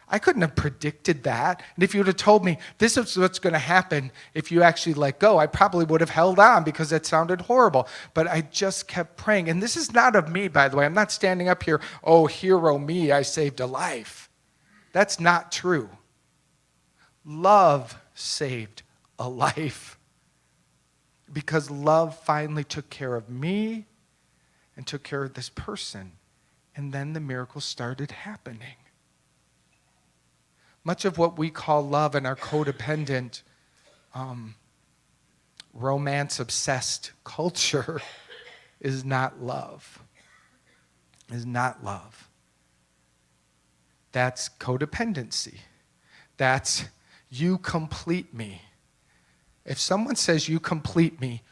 I couldn't have predicted that. And if you would have told me, this is what's going to happen if you actually let go, I probably would have held on because it sounded horrible. But I just kept praying. And this is not of me, by the way. I'm not standing up here, oh, hero me, I saved a life. That's not true. Love saved a life. Because love finally took care of me and took care of this person. And then the miracle started happening. Much of what we call love in our codependent, romance-obsessed culture is not love. Is not love. That's codependency. That's you complete me. If someone says you complete me,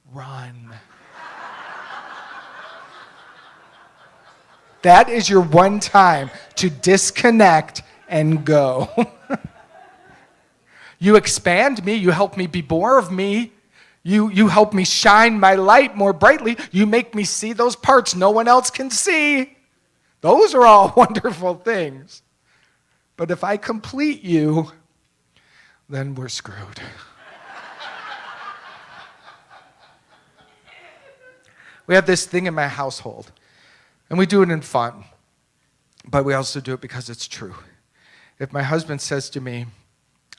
run. That is your one time to disconnect and go. You expand me. You help me be more of me. You help me shine my light more brightly. You make me see those parts no one else can see. Those are all wonderful things. But if I complete you, then we're screwed. We have this thing in my household, and we do it in fun, but we also do it because it's true. If my husband says to me,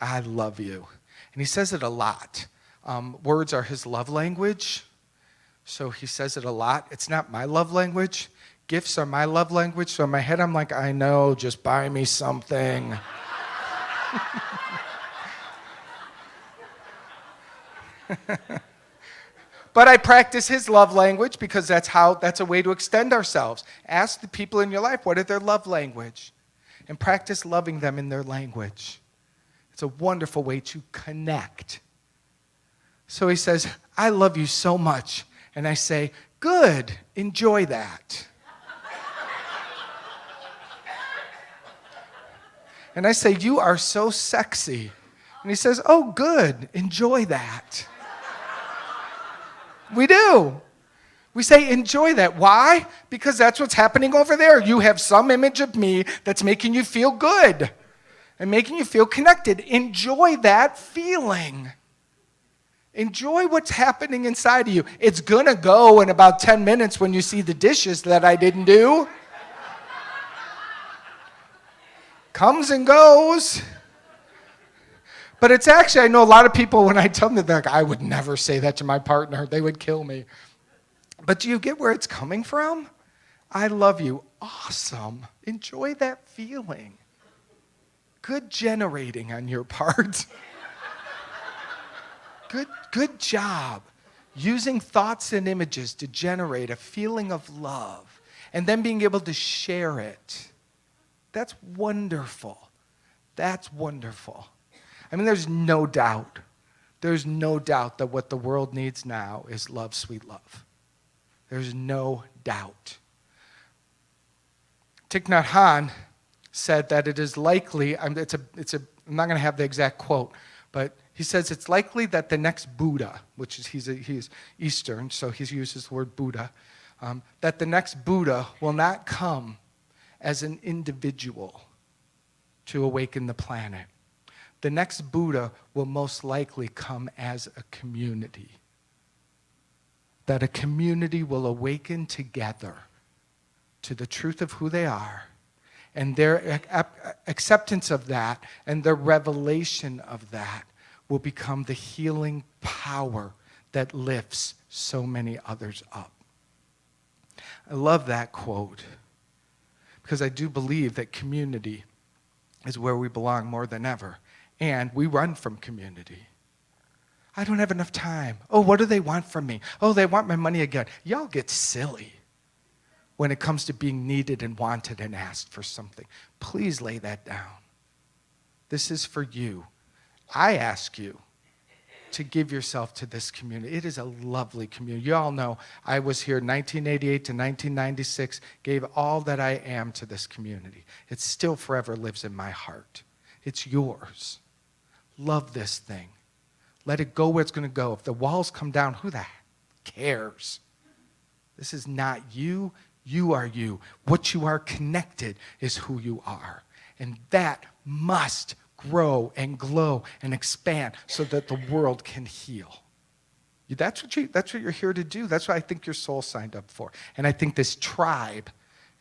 I love you, and he says it a lot. Words are his love language, so he says it a lot. It's not my love language. Gifts are my love language, so in my head I'm like, I know, just buy me something. But I practice his love language because that's a way to extend ourselves. Ask the people in your life, what is their love language? And practice loving them in their language. It's a wonderful way to connect. So he says, I love you so much. And I say, good, enjoy that. And I say, you are so sexy. And he says, oh, good, enjoy that. We do. We say, enjoy that. Why? Because that's what's happening over there. You have some image of me that's making you feel good and making you feel connected. Enjoy that feeling. Enjoy what's happening inside of you. It's going to go in about 10 minutes when you see the dishes that I didn't do. Comes and goes. But it's actually, I know a lot of people, when I tell them that, they're like, I would never say that to my partner. They would kill me. But do you get where it's coming from? I love you. Awesome. Enjoy that feeling. Good generating on your part. Good job. Using thoughts and images to generate a feeling of love and then being able to share it. That's wonderful. That's wonderful. I mean, there's no doubt that what the world needs now is love, sweet love. There's no doubt. Thich Nhat Hanh said that it is likely, I'm not going to have the exact quote, but he says it's likely that the next Buddha, which is he's Eastern, so he uses the word Buddha, that the next Buddha will not come as an individual to awaken the planet. The next Buddha will most likely come as a community. That a community will awaken together to the truth of who they are, and their acceptance of that and their revelation of that will become the healing power that lifts so many others up. I love that quote because I do believe that community is where we belong more than ever, and we run from community. I don't have enough time. Oh, what do they want from me? Oh, they want my money again. Y'all get silly when it comes to being needed and wanted and asked for something. Please lay that down. This is for you. I ask you to give yourself to this community. It is a lovely community. You all know I was here 1988 to 1996, gave all that I am to this community. It still forever lives in my heart. It's yours. Love this thing. Let it go where it's going to go. If the walls come down, who the heck cares? This is not you. You are you. What you are connected is who you are. And that must grow and glow and expand so that the world can heal. That's what you're here to do. That's what I think your soul signed up for. And I think this tribe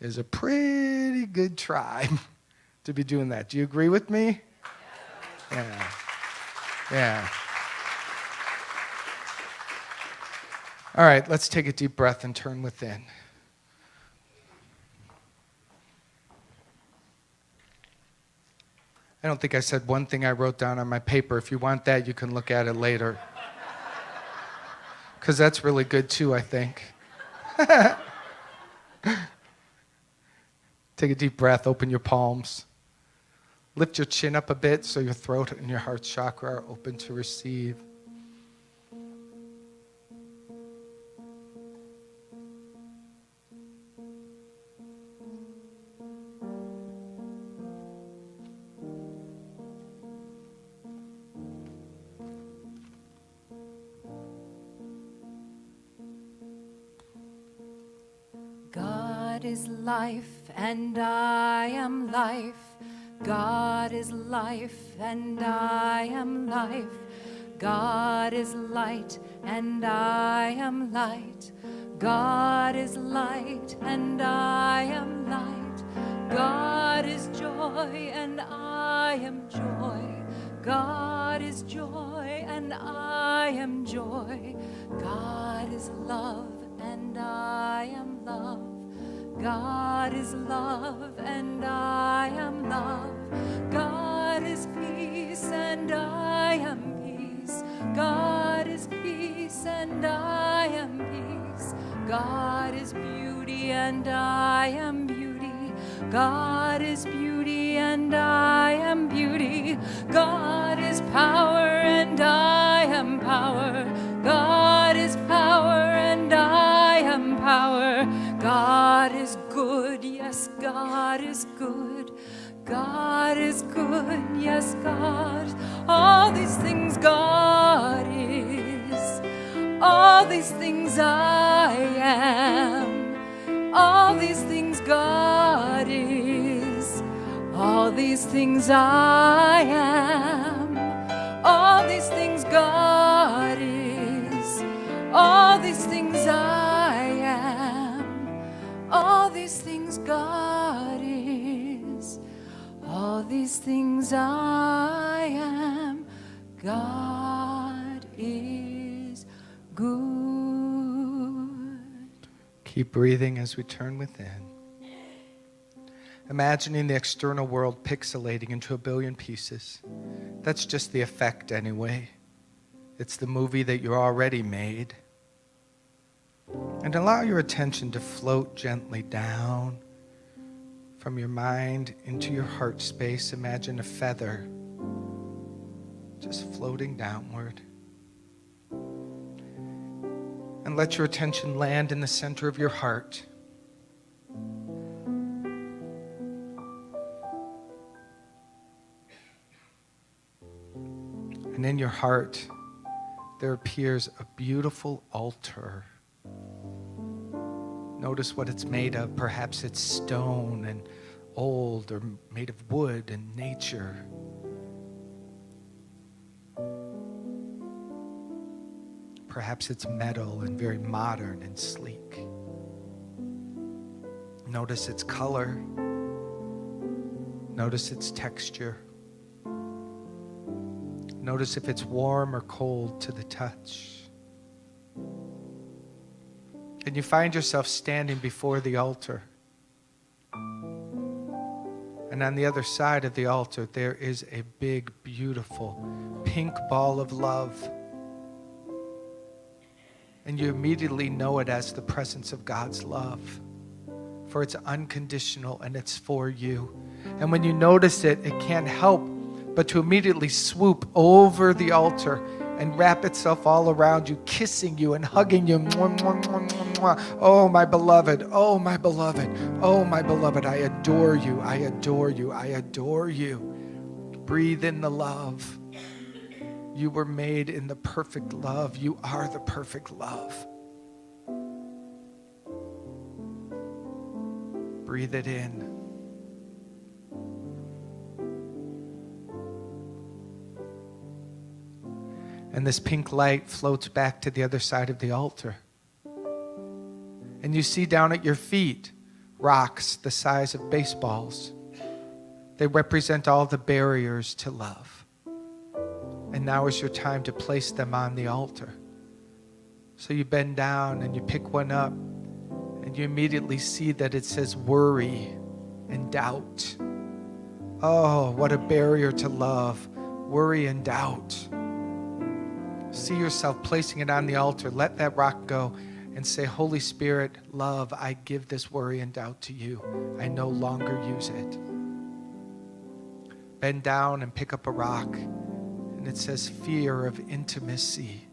is a pretty good tribe to be doing that. Do you agree with me? Yeah. Yeah. All right, let's take a deep breath and turn within. I don't think I said one thing I wrote down on my paper. If you want that, you can look at it later. Because that's really good too, I think. Take a deep breath, open your palms. Lift your chin up a bit so your throat and your heart chakra are open to receive. God is life and I am life. God is life and I am life. God is light and I am light. God is light and I am light. God is joy and I am joy. God is joy and I am joy. God is love and I am love. God is love and I am love. God is peace and I am peace. God is peace and I am peace. God is beauty and I am beauty. God is beauty and I am beauty. God is power and I am power. God is power and I am power. God is good, yes, God is good. God is good, yes, God. All these things God is. All these things I am, all these things God is, all these things I am, all these things God is, all these things I am, all these things God is, all these things I am, God is good. Keep breathing as we turn within. Imagining the external world pixelating into a billion pieces. That's just the effect anyway. It's the movie that you already made. And allow your attention to float gently down from your mind into your heart space. Imagine a feather just floating downward. And let your attention land in the center of your heart. And in your heart, there appears a beautiful altar. Notice what it's made of. Perhaps it's stone and old, or made of wood and nature. Perhaps it's metal and very modern and sleek. Notice its color. Notice its texture. Notice if it's warm or cold to the touch. And you find yourself standing before the altar. And on the other side of the altar, there is a big, beautiful pink ball of love. And you immediately know it as the presence of God's love. For it's unconditional and it's for you. And when you notice it, it can't help but to immediately swoop over the altar and wrap itself all around you, kissing you and hugging you. Mwah, mwah, mwah, mwah, mwah. Oh, my beloved. Oh, my beloved. Oh, my beloved. I adore you. I adore you. I adore you. Breathe in the love. You were made in the perfect love. You are the perfect love. Breathe it in. And this pink light floats back to the other side of the altar. And you see down at your feet rocks the size of baseballs. They represent all the barriers to love. And now is your time to place them on the altar. So you bend down and you pick one up, and you immediately see that it says worry and doubt. Oh, what a barrier to love, worry and doubt. See yourself placing it on the altar. Let that rock go and say, Holy Spirit, love, I give this worry and doubt to you. I no longer use it. Bend down and pick up a rock, and it says fear of intimacy.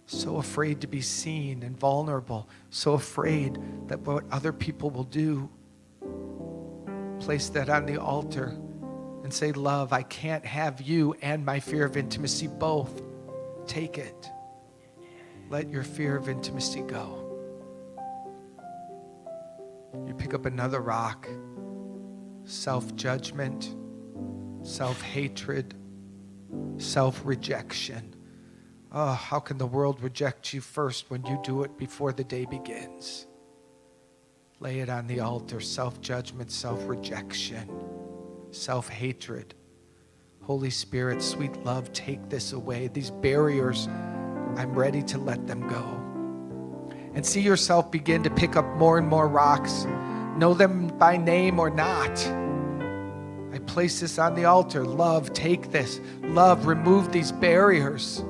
So afraid to be seen and vulnerable. So afraid that what other people will do. Place that on the altar and say, love, I can't have you and my fear of intimacy both. Take it. Let your fear of intimacy go. You pick up another rock. Self-judgment, self-hatred, self-rejection. Oh, how can the world reject you first when you do it before the day begins? Lay it on the altar. Self-judgment, self-rejection, self-hatred. Holy Spirit, sweet love, take this away. These barriers, I'm ready to let them go. And see yourself begin to pick up more and more rocks. Know them by name or not. I place this on the altar. Love, take this. Love, remove these barriers.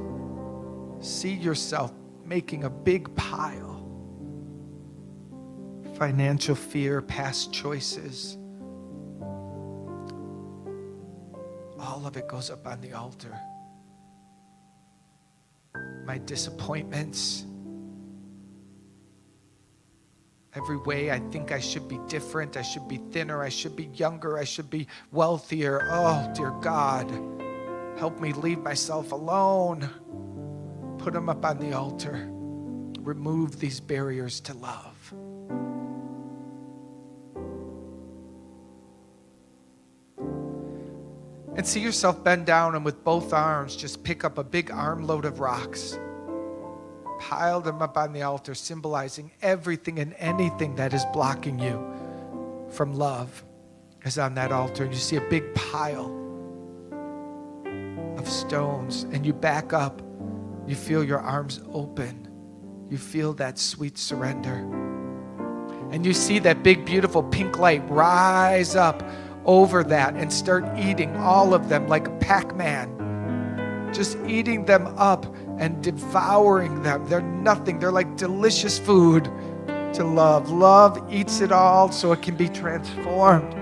See yourself making a big pile. Financial fear, past choices. All of it goes up on the altar. My disappointments. Every way I think I should be different, I should be thinner, I should be younger, I should be wealthier. Oh, dear God, help me leave myself alone. put them up on the altar. Remove these barriers to love. And see yourself bend down and with both arms just pick up a big armload of rocks. Pile them up on the altar, symbolizing everything and anything that is blocking you from love is on that altar. And you see a big pile of stones, and you back up. You feel your arms open. You feel that sweet surrender. And you see that big, beautiful pink light rise up over that and start eating all of them like a Pac-Man. Just eating them up and devouring them. They're nothing. They're like delicious food to love. Love eats it all so it can be transformed.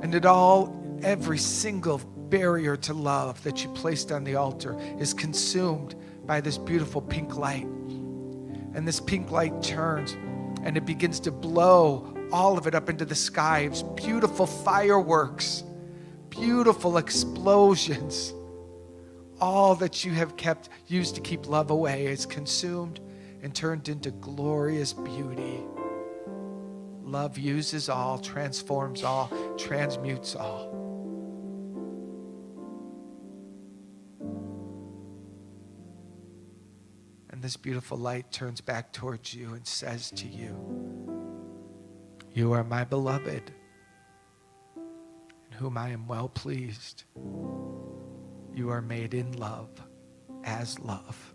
And every single barrier to love that you placed on the altar is consumed by this beautiful pink light. And this pink light turns and it begins to blow all of it up into the sky. It's beautiful fireworks, beautiful explosions. All that you have used to keep love away is consumed and turned into glorious beauty. Love uses all, transforms all, transmutes all. And this beautiful light turns back towards you and says to you, "You are my beloved, in whom I am well pleased. You are made in love, as love."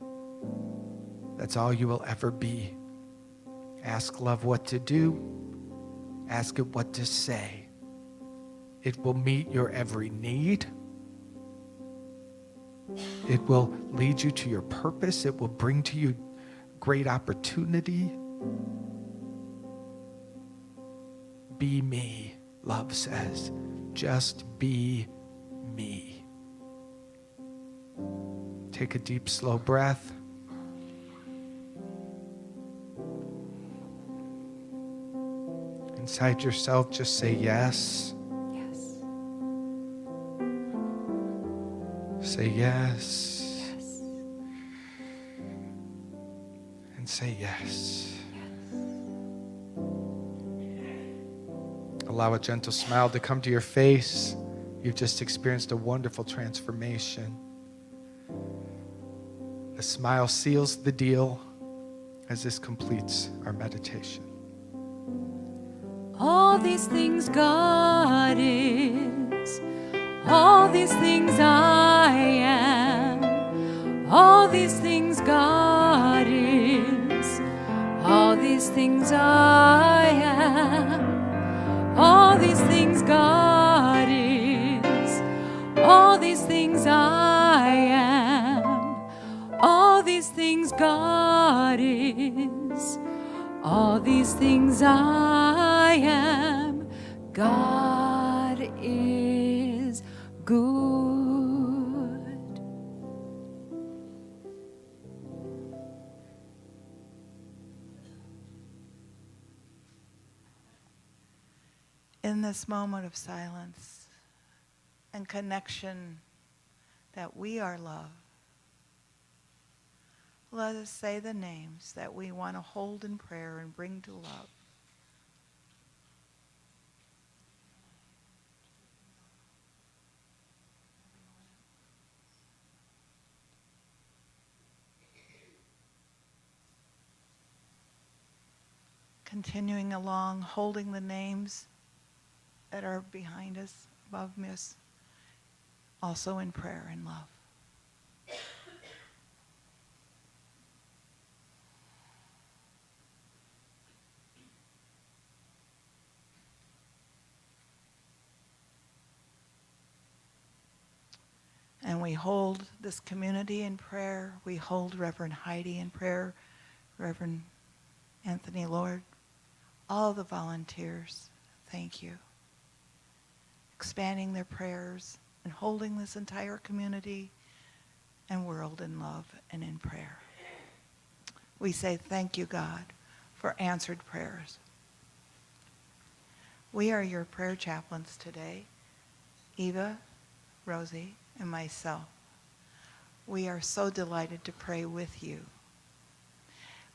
That's all you will ever be. Ask love what to do. Ask it what to say. It will meet your every need. It will lead you to your purpose. It will bring to you great opportunity. Be me, love says. Just be me. Take a deep, slow breath. Inside yourself, just say yes. Yes. Say yes. Yes. And say yes. Allow a gentle smile to come to your face. You've just experienced a wonderful transformation. The smile seals the deal as this completes our meditation. All these things God is, all these things I am, all these things God is, all these things I am, all these things God is, all these things I am, all these things God is, all these things I am. God is good. In this moment of silence and connection that we are love, let us say the names that we want to hold in prayer and bring to love. Continuing along, holding the names that are behind us, above us, also in prayer and love. And we hold this community in prayer. We hold Reverend Heidi in prayer, Reverend Anthony Lord, all the volunteers, thank you. Expanding their prayers and holding this entire community and world in love and in prayer. We say thank you, God, for answered prayers. We are your prayer chaplains today, Eva, Rosie, and myself. we are so delighted to pray with you.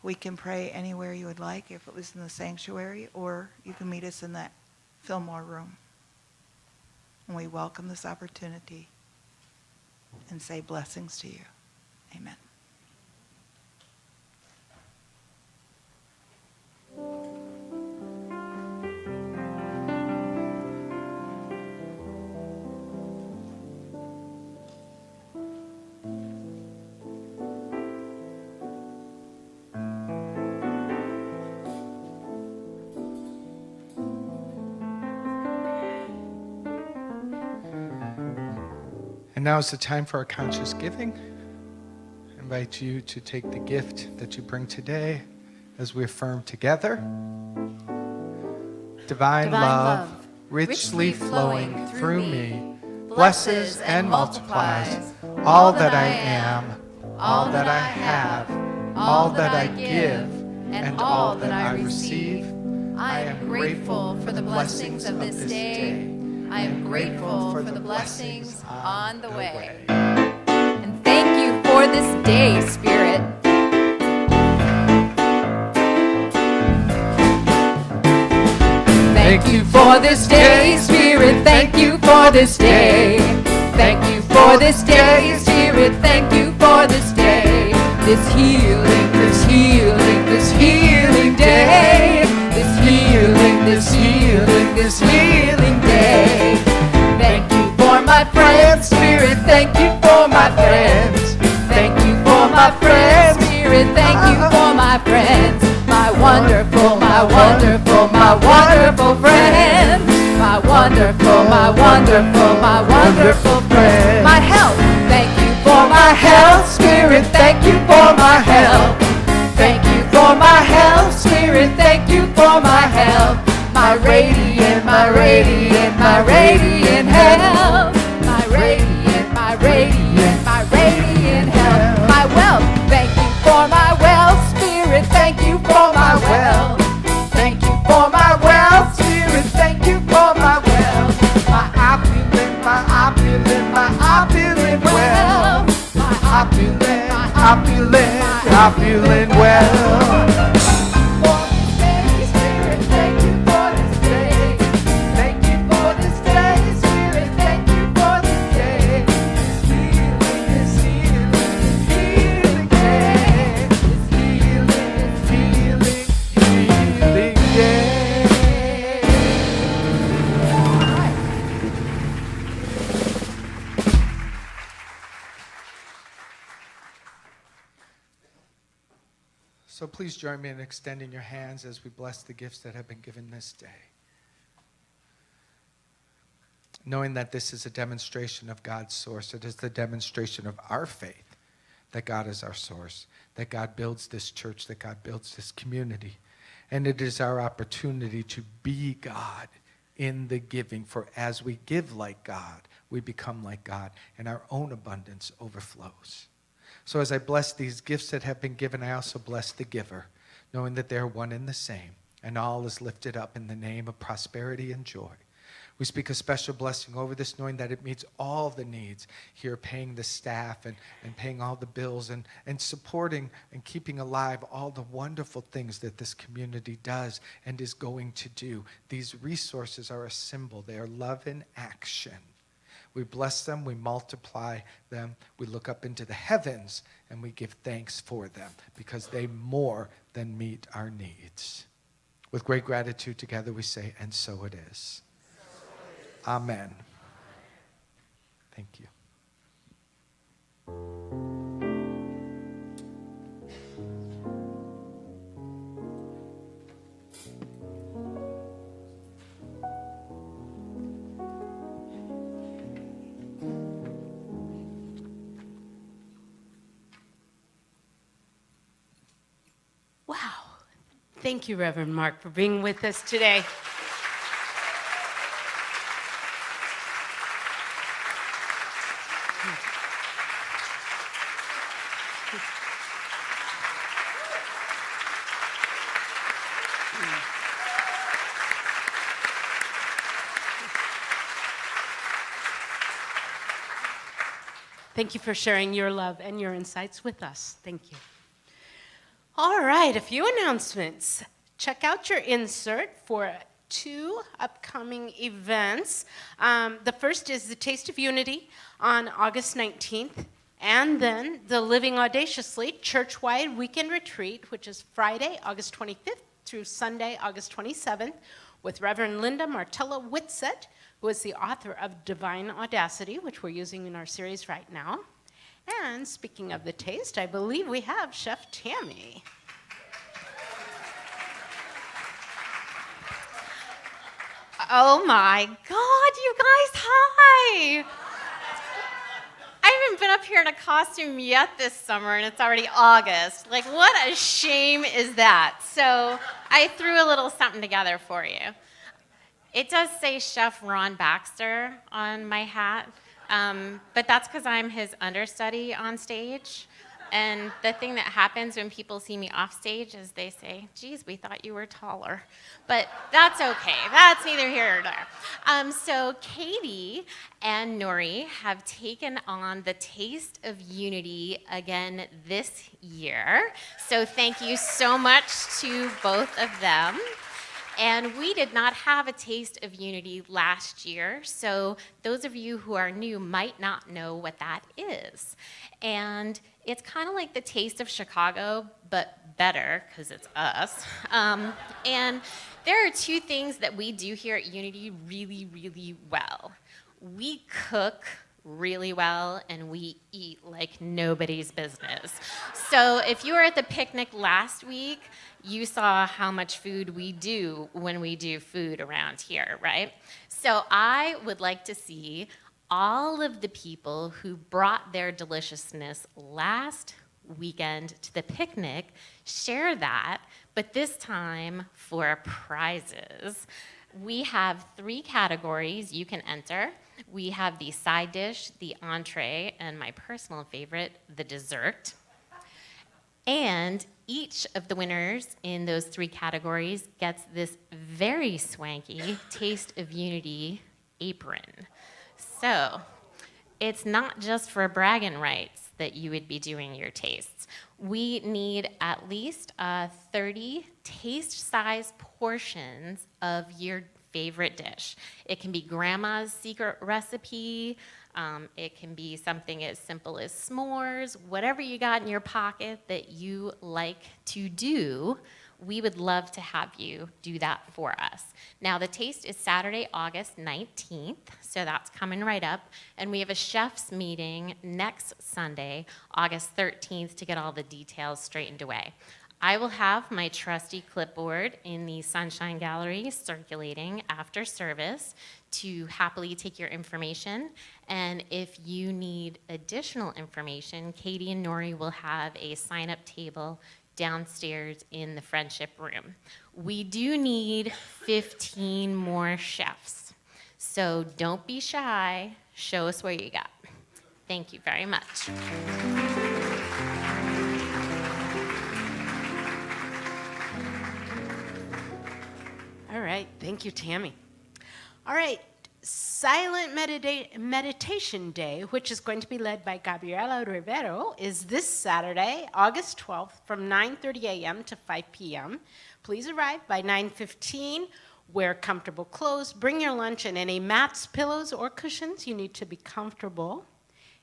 We can pray anywhere you would like, if it was in the sanctuary, or you can meet us in that Fillmore room. And we welcome this opportunity and say blessings to you. Amen. And now is the time for our conscious giving. I invite you to take the gift that you bring today as we affirm together. Divine love, richly flowing through me, blesses and multiplies all that I am, all that I have, all that I give, and all that I receive. I am grateful for the blessings of this day. I am grateful for the blessings on the way. And thank you for this day, Spirit. Thank you for this day, Spirit. Thank you for this day. Thank you for this day, Spirit. Thank you for this day. This healing, this healing, this healing day. This healing, this healing, this healing day. Thank you for my friends, Spirit. Thank you for my friends. Thank you for my friends, Spirit. Thank you for my friends. My wonderful, my wonderful, my wonderful friends. My wonderful, my wonderful, my wonderful friends. My health, thank you for my health, Spirit. Thank you for my health. Thank you for my health, Spirit. Thank you for my health. My radiant, my radiant, my radiant health. My radiant, my radiant, my radiant health. My wealth, thank you for my wealth, Spirit. Thank you for my wealth. Thank you for my wealth, Spirit. Thank you for my wealth. My opulent, my opulent, my opulent wealth. My opulent, Opulent, opulent wealth. So please join me in extending your hands as we bless the gifts that have been given this day. Knowing that this is a demonstration of God's source, it is the demonstration of our faith that God is our source, that God builds this church, that God builds this community. And it is our opportunity to be God in the giving, for as we give like God, we become like God, and our own abundance overflows. So as I bless these gifts that have been given, I also bless the giver, knowing that they are one and the same, and all is lifted up in the name of prosperity and joy. We speak a special blessing over this, knowing that it meets all the needs here, paying the staff and paying all the bills and supporting and keeping alive all the wonderful things that this community does and is going to do. These resources are a symbol. They are love in action. We bless them, we multiply them, we look up into the heavens, and we give thanks for them because they more than meet our needs. With great gratitude together we say, and so it is. Amen. Thank you. Wow. Thank you, Reverend Mark, for being with us today. Thank you for sharing your love and your insights with us. Thank you. All right, a few announcements. Check out your insert for 2 upcoming events. The first is the Taste of Unity on August 19th, and then the Living Audaciously Churchwide Weekend Retreat, which is Friday, August 25th through Sunday, August 27th, with Reverend Linda Martella Whitsett, who is the author of Divine Audacity, which we're using in our series right now. And speaking of the taste, I believe we have Chef Tammy. Oh my God, you guys, hi! I haven't been up here in a costume yet this summer, and it's already August. Like, what a shame is that? So I threw a little something together for you. It does say Chef Ron Baxter on my hat, but that's because I'm his understudy on stage. And the thing that happens when people see me off stage is they say, geez, we thought you were taller. But that's okay. That's neither here nor there. So Katie and Nori have taken on the Taste of Unity again this year. So thank you so much to both of them. And we did not have a Taste of Unity last year, so those of you who are new might not know what that is. And it's kind of like the Taste of Chicago, but better, because it's us. And there are 2 things that we do here at Unity really, really well. We cook really well, and we eat like nobody's business. So if you were at the picnic last week, you saw how much food we do when we do food around here, right? So I would like to see all of the people who brought their deliciousness last weekend to the picnic share that, but this time for prizes. We have 3 categories you can enter. We have the side dish, the entree, and my personal favorite, the dessert. And each of the winners in those 3 categories gets this very swanky Taste of Unity apron. So it's not just for bragging rights that you would be doing your tastes. We need at least 30 taste-size portions of your favorite dish. It can be grandma's secret recipe. It can be something as simple as s'mores. Whatever you got in your pocket that you like to do, we would love to have you do that for us. Now, the taste is Saturday, August 19th, so that's coming right up. And we have a chef's meeting next Sunday, August 13th, to get all the details straightened away. I will have my trusty clipboard in the Sunshine Gallery circulating after service to happily take your information. And if you need additional information, Katie and Nori will have a sign-up table downstairs in the friendship room. We do need 15 more chefs. So don't be shy. Show us what you got. Thank you very much. All right, thank you, Tammy. All right, Silent Meditation Day, which is going to be led by Gabriela Rivero, is this Saturday, August 12th, from 9:30 a.m. to 5 p.m. Please arrive by 9:15. Wear comfortable clothes. Bring your lunch and any mats, pillows, or cushions. You need to be comfortable.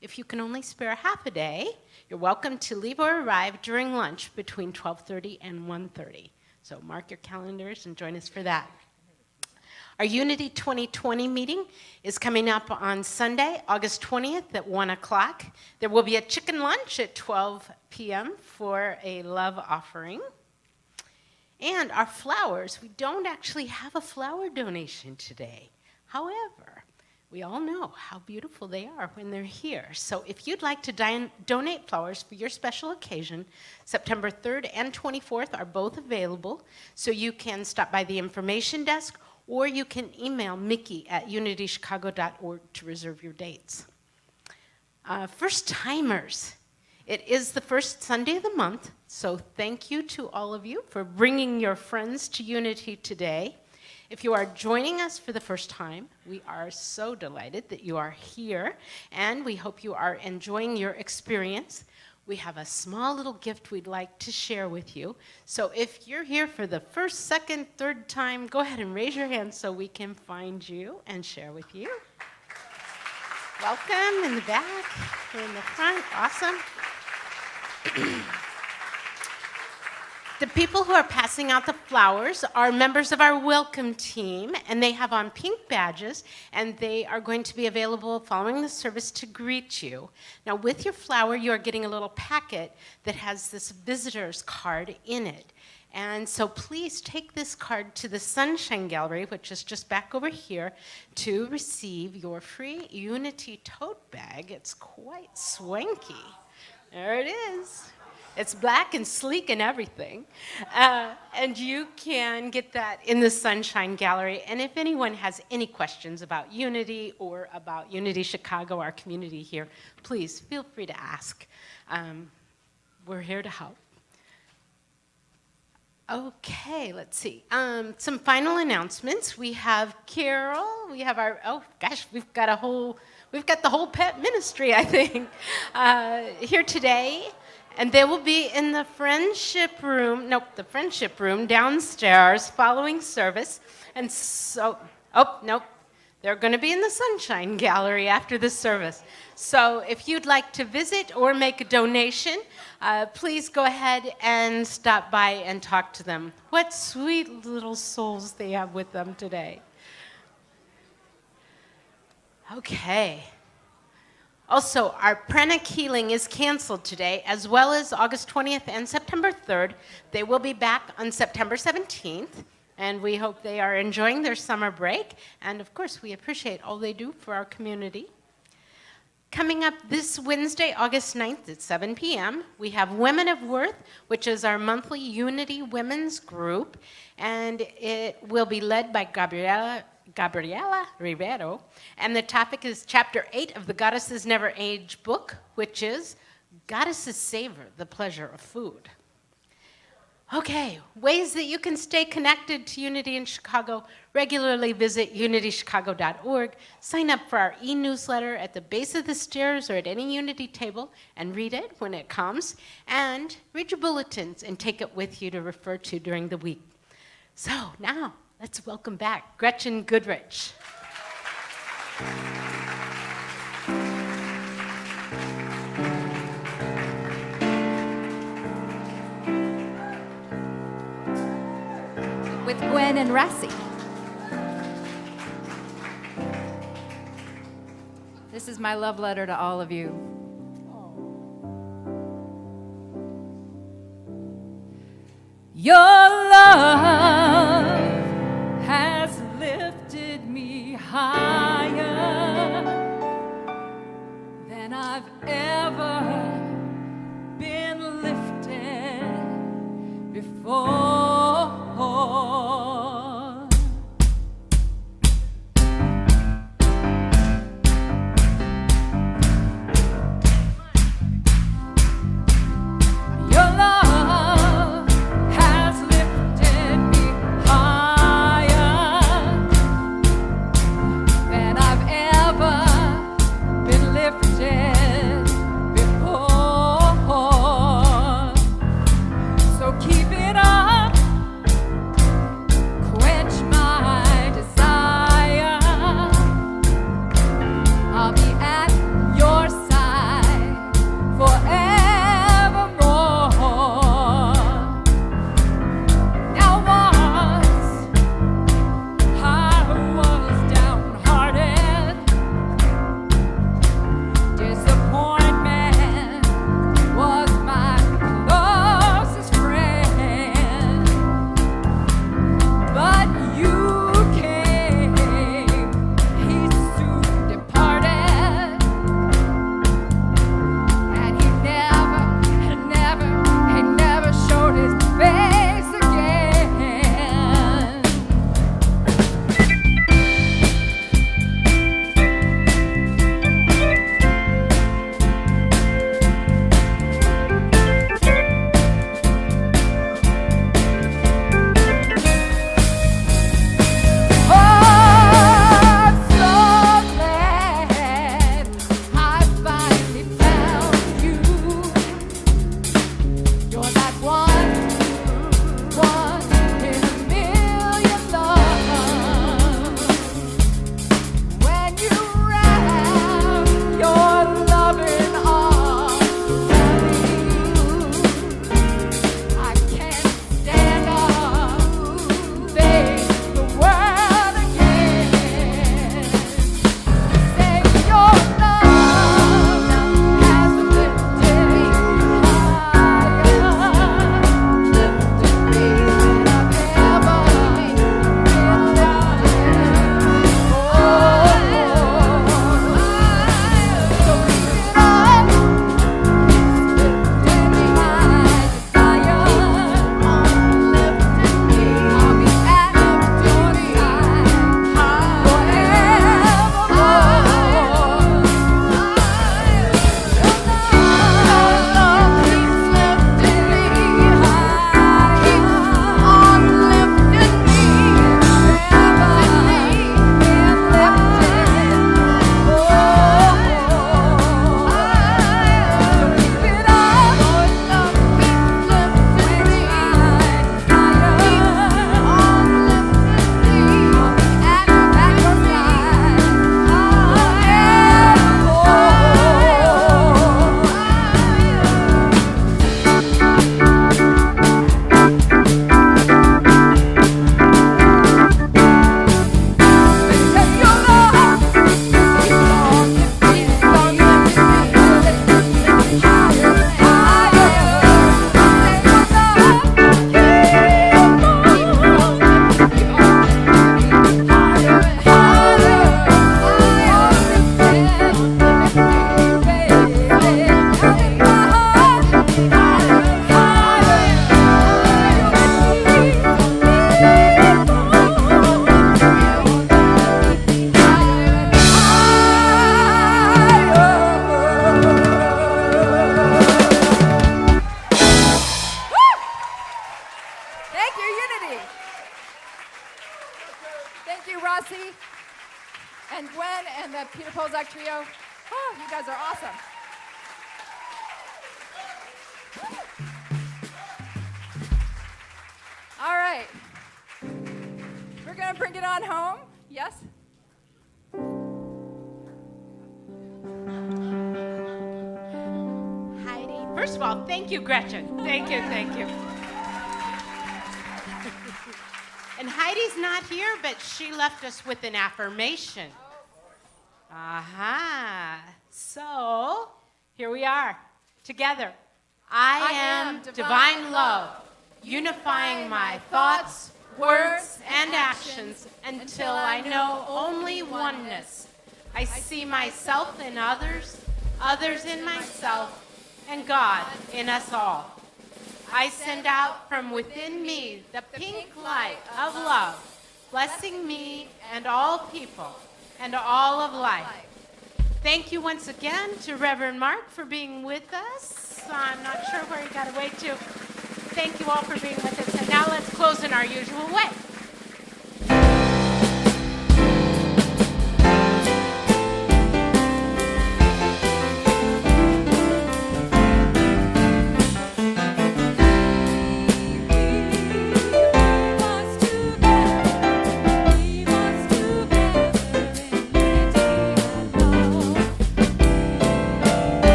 If you can only spare half a day, you're welcome to leave or arrive during lunch between 12:30 and 1:30. So mark your calendars and join us for that. Our Unity 2020 meeting is coming up on Sunday, August 20th at 1 o'clock. There will be a chicken lunch at 12 p.m. for a love offering. And our flowers, we don't actually have a flower donation today. However, we all know how beautiful they are when they're here. So if you'd like to donate flowers for your special occasion, September 3rd and 24th are both available. So you can stop by the information desk, or you can email Mickey at unitychicago.org to reserve your dates. First timers, it is the first Sunday of the month, so thank you to all of you for bringing your friends to Unity today. If you are joining us for the first time, we are so delighted that you are here, and we hope you are enjoying your experience. We have a small little gift we'd like to share with you. So if you're here for the first, second, third time, go ahead and raise your hand so we can find you and share with you. Welcome in the back or in the front. Awesome. The people who are passing out the flowers are members of our welcome team, and they have on pink badges, and they are going to be available following the service to greet you. Now, with your flower, you are getting a little packet that has this visitor's card in it. And so please take this card to the Sunshine Gallery, which is just back over here, to receive your free Unity tote bag. It's quite swanky. There it is. It's black and sleek and everything. And you can get that in the Sunshine Gallery. And if anyone has any questions about Unity or about Unity Chicago, our community here, please feel free to ask. We're here to help. Okay, let's see. Some final announcements. We have Carol. We have our, oh gosh, we've got the whole pet ministry, I think, here today. And they will be in the friendship room downstairs following service. And so, they're going to be in the Sunshine Gallery after the service. So if you'd like to visit or make a donation, please go ahead and stop by and talk to them. What sweet little souls they have with them today. Okay. Also, our Pranic Healing is canceled today, as well as August 20th and September 3rd. They will be back on September 17th, and we hope they are enjoying their summer break. And of course, we appreciate all they do for our community. Coming up this Wednesday, August 9th at 7 p.m., we have Women of Worth, which is our monthly Unity Women's group, and it will be led by Gabriela Rivero, and the topic is Chapter 8 of the Goddesses Never Age book, which is Goddesses Savor the Pleasure of Food. Okay, ways that you can stay connected to Unity in Chicago. Regularly visit unitychicago.org, sign up for our e-newsletter at the base of the stairs or at any Unity table and read it when it comes, and read your bulletins and take it with you to refer to during the week. So now, let's welcome back Gretchen Goodrich. With Gwen and Rassie. This is my love letter to all of you. Your love has lifted me higher than I've ever been lifted before. Your love has lifted me Thank you, Rossi, and Gwen, and the Peter Polzak Trio. Oh, you guys are awesome. All right. We're going to bring it on home. Yes? Heidi, first of all, thank you, Gretchen. Thank you, thank you. And Heidi's not here, but she left us with an affirmation. Aha. So, here we are, together. I am divine love, unifying my thoughts, words, and actions until I know only oneness. I see myself in others, others in myself, and God in us all. I send out from within me the pink light of love, blessing me and all people and all of life. Thank you once again to Reverend Mark for being with us. I'm not sure where he got away to. Thank you all for being with us. And now let's close in our usual way.